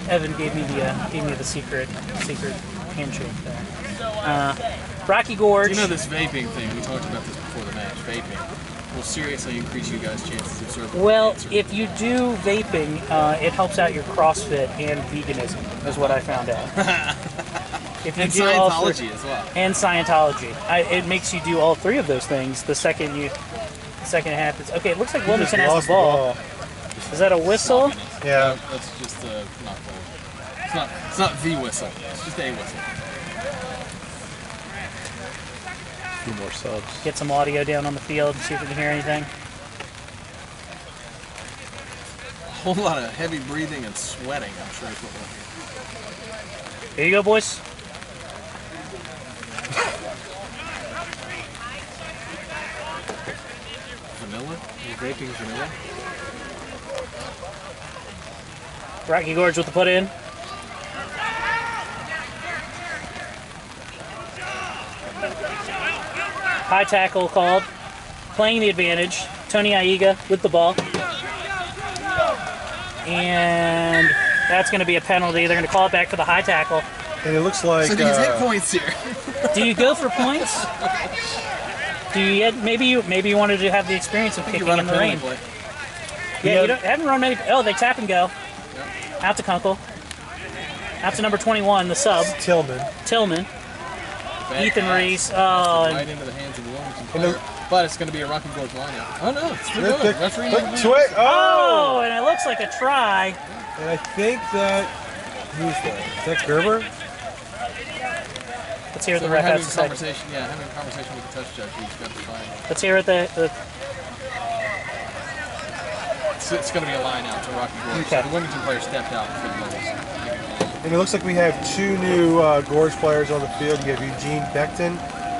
Evan gave me the secret handshake there. Rocky Gorge. Do you know this vaping thing? We talked about this before the match. Vaping will seriously increase you guys' chances of cervical Well, cancer. if you do vaping, it helps out your CrossFit and veganism, is what I found out. If you and do all Scientology three, as well. and Scientology, it makes you do all three of those things. The second it happens. Okay, it looks like Wilmington has Lost the ball. Is that a whistle? Yeah. That's just not gold. It's not the whistle. It's just a whistle. A few more subs. Get some audio down on the field and see if we can hear anything. A whole lot of heavy breathing and sweating, I'm sure is what we'll hear. Here you go, boys. Vanilla? You're vaping vanilla? Rocky Gorge with the put in. High tackle called. Playing the advantage. Tony Aiga with the ball. And that's going to be a penalty. They're going to call it back for the high tackle. And it looks like. So do you take points here? Do you go for points? Do you maybe you wanted to have the experience of kicking in the rain? Play. Yeah, you haven't run many. Oh, they tap and go. Out to Kunkel. Out to number 21, the sub. Tillman. Bad Ethan pass. Reese. Right into the hands of the Wilmington player. But it's going to be a Rocky Gorge lineup. Oh no, it's still good. Referee number Oh, and it looks like a try. And I think that. Who's that? Is that Gerber? Let's hear what So the we're ref having has a to say. conversation. Yeah, having a conversation with the touch judge. Who's got the fine. Let's hear what the It's going to be a line out to Rocky Gorge. Okay. So the Wilmington player stepped out for the goals. And it looks like we have two new Gorge players on the field. You have Eugene Beckton,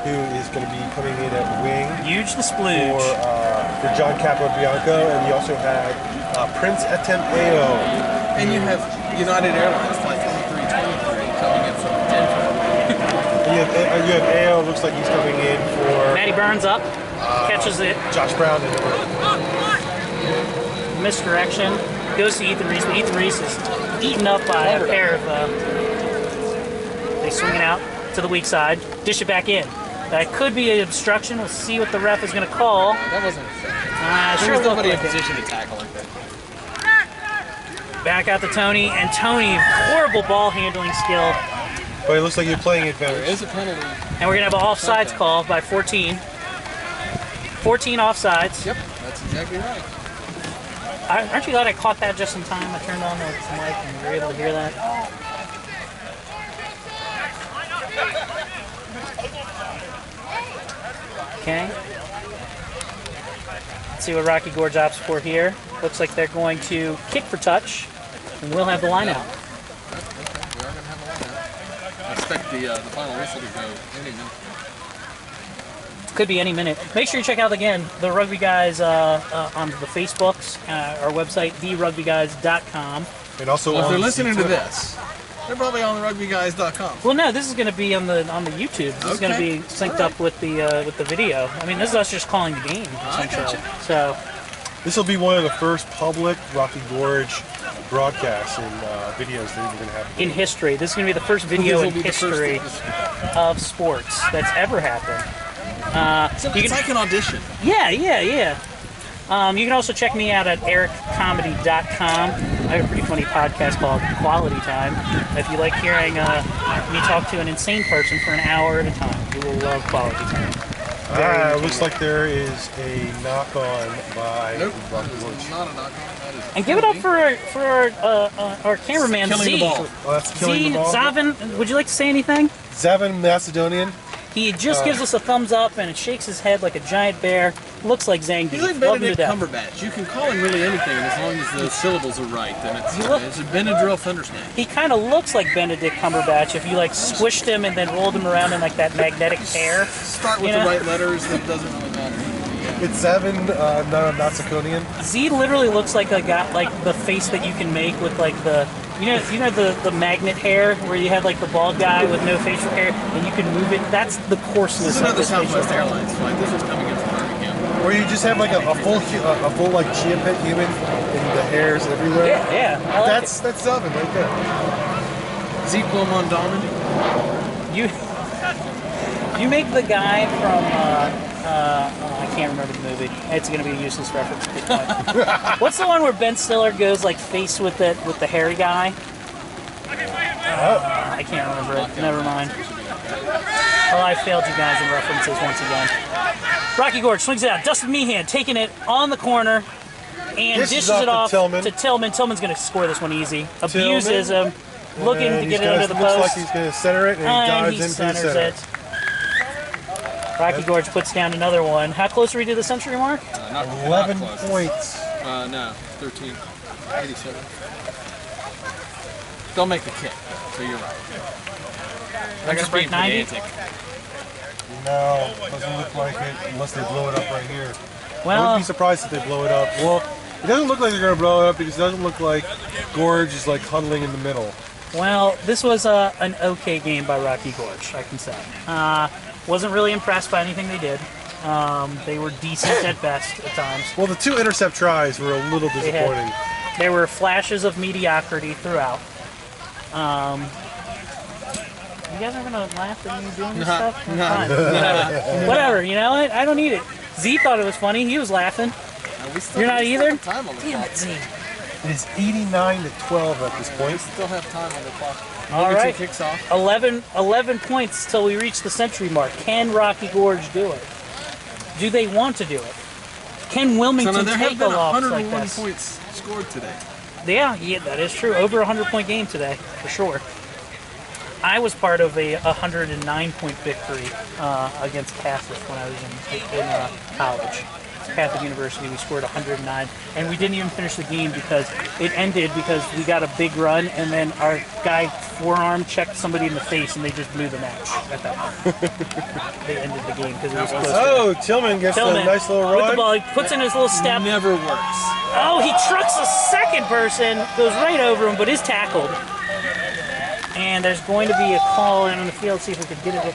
who is going to be coming in at wing huge the splooge. for John Capobianco, and you also have Prince Etem-Ao. And you have United Airlines flight 2323 coming in from Denver. You have Ao, looks like he's coming in for Matty Burns up, catches it, Josh Brown. And misdirection, goes to Ethan Reese, but Ethan Reese is eaten up by a pair of. They swing it out. to the weak side, dish it back in. That could be an obstruction. We'll see what the ref is going to call. That wasn't. Sure There was looked nobody in like it. position to tackle like that. Back out to Tony, and Tony, horrible ball handling skill. But it looks like you're playing There advantage. is a penalty. And we're going to have an offsides call by 14. 14 offsides. Yep, that's exactly right. Aren't you glad I caught that just in time? I turned on the mic and you were able to hear that. Okay. Let's see what Rocky Gorge opts for here. Looks like they're going to kick for touch, and we'll have the line out. We are going to have a line out. I expect the final whistle to go any minute. Could be any minute. Make sure you check out again the Rugby Guys on the Facebooks, our website, therugbyguys.com. And also, Well, if on they're listening to Twitter. this, they're probably on the rugbyguys.com. Well, no, this is going to be on the YouTube. This is going to Okay. be synced up with the video. I mean, this is us just calling the game essentially. gotcha. So This will be one of the first public Rocky Gorge broadcasts and videos that we're going to have. in history, this is going to be the first video This will in be the first history of sports that's ever happened. So You it's can- like an audition. Yeah. You can also check me out at ericcomedy.com. I have a pretty funny podcast called Quality Time. If you like hearing me talk to an insane person for an hour at a time, you will love Quality Time. It looks like there is a knock on by Nope, Rocky that Gorge. is not a knock-on. That is And give it up for our cameraman, Killing the Z. ball. Oh, that's killing Z, the ball. Zavin, would you like to say anything? Zavin Macedonian. He just gives us a thumbs up and it shakes his head like a giant bear. Looks like Zangief. He's like Love him to Benedict death. Cumberbatch. You can call him really anything, and as long as the syllables are right, then it's You look- a Benadryl thundersnap. He kind of looks like Benedict Cumberbatch if you like squished him and then rolled him around in like that magnetic hair. Start with You the know? right letters. That doesn't really matter. It's Zavin Macedonian. Z literally looks like a guy, like the face that you can make with like the, you know the magnet hair where you have like the bald guy with no facial hair and you can move it. That's the coarseness This is of another this facial Southwest hair. Airlines flight. This is coming in from Birmingham. Or you just have like a full like chia pet human and the hairs everywhere. Yeah, I like That's Zavin right there. Zeke Mondalman. it. You make the guy from I can't remember the movie. It's gonna be a useless reference at this point. What's the one where Ben Stiller goes like face with the hairy guy? I can't remember it. Never mind. Well, I failed you guys in references once again. Rocky Gorge swings it out. Dustin Meehan taking it on the corner and dishes off it to off Tillman. to Tillman. Tillman's going to score this one easy. Abuses him, looking And to he's get it gonna- under the looks post. like he's going to center it, and he And dives he into the centers center. it. Rocky Gorge puts down another one. How close are we to the century mark? Not 11 not close. points. No, 13. 87. Don't make the kick, so you're right. I'm just being break 90? pedantic. No, doesn't look like it unless they blow it up right here. I Well, wouldn't be surprised if they blow it up. Well, it doesn't look like they're going to blow it up because it doesn't look like Gorge is like huddling in the middle. this was an okay game by Rocky Gorge, I can say. Wasn't really impressed by anything they did. They were decent at best at times. Well, the two intercept tries were a little They disappointing. had, there were flashes of mediocrity throughout. You guys are gonna laugh at me doing this stuff? Fine. Whatever, you know what? I don't need it. Z thought it was funny. He was laughing. We still, You're not we still either? have time on the Damn clock. it, Z. It is 89-12 at this We point. still have time on the clock. All Wilmington right. kicks off. 11 points till we reach the century mark. Can Rocky Gorge do it? Do they want to do it? Can So Wilmington now there have take a been loss like 101 this? points scored today. Yeah, that is true. Over a 100-point game today, for sure. I was part of a 109-point victory against Catholic when I was in college. Catholic University, we scored 109, and we didn't even finish the game because it ended because we got a big run, and then our guy forearm checked somebody in the face, and they just blew the match at that point. They ended the game because it was close. Oh, Tillman gets a nice little with the run. ball, he puts in his little step. Never works. Oh, he trucks a second person, goes right over him, but is tackled. And there's going to be a call in on the field, see if we could get it.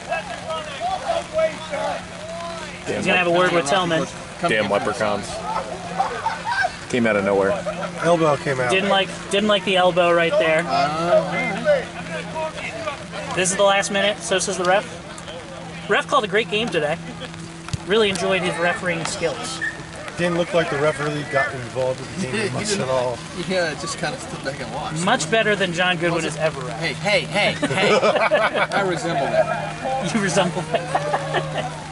He's going to have a word with Tillman. Damn leprechauns. Came out of nowhere. Elbow came out. Didn't like the elbow right there. This is the last minute, so says the ref. Ref called a great game today. Really enjoyed his refereeing skills. Didn't look like the ref really got involved with the game much at all. Yeah, just kind of stood back and watched. Much better than John Goodwin has ever ref. Hey. I resemble that. You resemble that.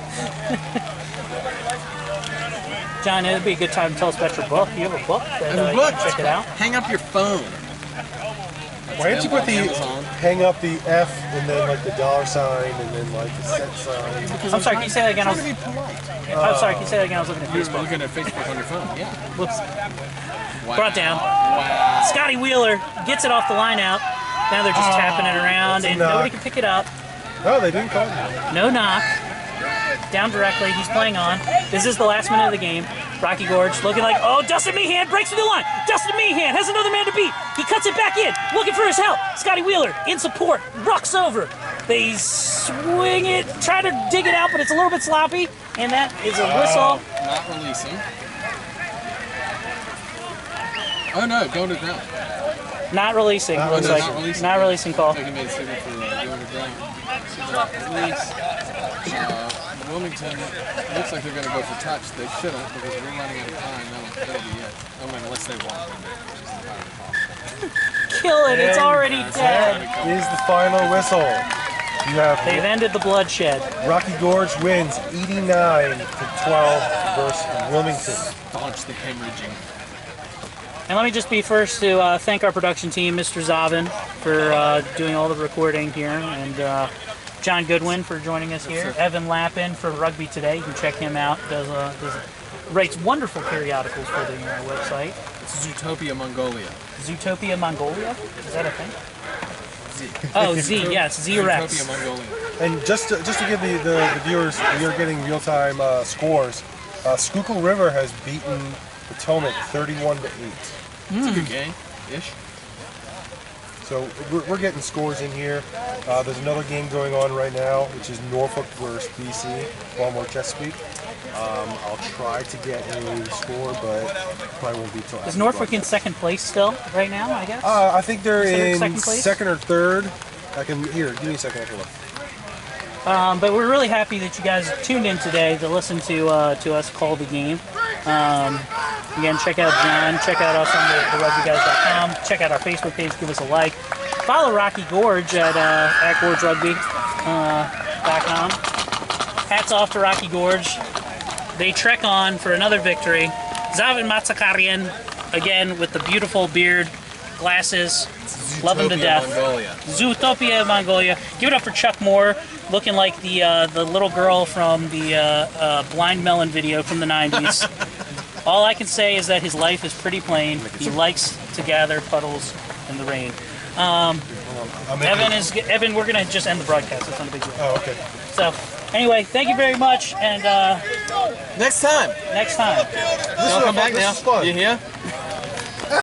John, it'd be a good time to tell us about your book. You have a book that you can check it out. Hang up your phone. Why didn't you put hang up the F and then like the $sign and then like the set sign? I'm sorry, can you say that again? I'm trying to be polite. I'm sorry, can you say that again? I was looking at You're Facebook. looking at Facebook on your phone. Yeah. Whoops. Wow. Brought down. Wow. Scotty Wheeler gets it off the line out. Now they're just tapping it around and nobody can pick it up. No, they didn't call me. No knock. Down directly. He's playing on. This is the last minute of the game. Rocky Gorge looking like, oh, Dustin Meehan breaks through the line. Dustin Meehan has another man to beat. He cuts it back in, looking for his help. Scotty Wheeler in support, rucks over. They swing it, try to dig it out, but it's a little bit sloppy. And that is a whistle. Not releasing. Oh no, going to ground. Not releasing. Not Looks releasing. like Not releasing. not releasing call. I think he made a signal for going to ground. Release. Wilmington looks like they're going to go for touch. They shouldn't because we're running out of time. That'll be it. I mean, unless they walk. Kill it. It's already dead. Is the final whistle. You have They've ended the bloodshed. Rocky Gorge wins 89-12 versus Wilmington. Staunch the hemorrhaging. And let me just be first to thank our production team, Mr. Zavin, for doing all the recording here, and John Goodwin for joining us here. Evan Lappin for Rugby Today. You can check him out. Writes wonderful periodicals for the website. This is Utopia Mongolia. Zootopia Mongolia? Is that a thing? Z. Oh, Z, yes, Z-Rex. Utopia Mongolia. And just to give the viewers, we are getting real-time scores. Schuylkill River has beaten Potomac 31-8. It's a good game, ish. So we're getting scores in here. There's another game going on right now, which is Norfolk versus BC, Baltimore Chesapeake. I'll try to get a score, but probably won't be till after. Is Norfolk in second place still right now, I guess? I think they're in second place? second or third. Give me a second. I can look. But we're really happy that you guys tuned in today to listen to us call the game. Again, check out John, check out us on the rugbyguys.com, check out our Facebook page, give us a like. Follow Rocky Gorge at gorgerugby.com. Hats off to Rocky Gorge. They trek on for another victory. Zavin Matsakarian, again with the beautiful beard, glasses, love him to death. Mongolia. Zootopia Mongolia. Give it up for Chuck Moore, looking like the little girl from the Blind Melon video from the 90s. All I can say is that his life is pretty plain. He likes to gather puddles in the rain. Evan, we're gonna just end the broadcast. It's not a big deal. Oh, okay. So, anyway, thank you very much, and Next time. next time. Y'all come back This now. is fun. You here?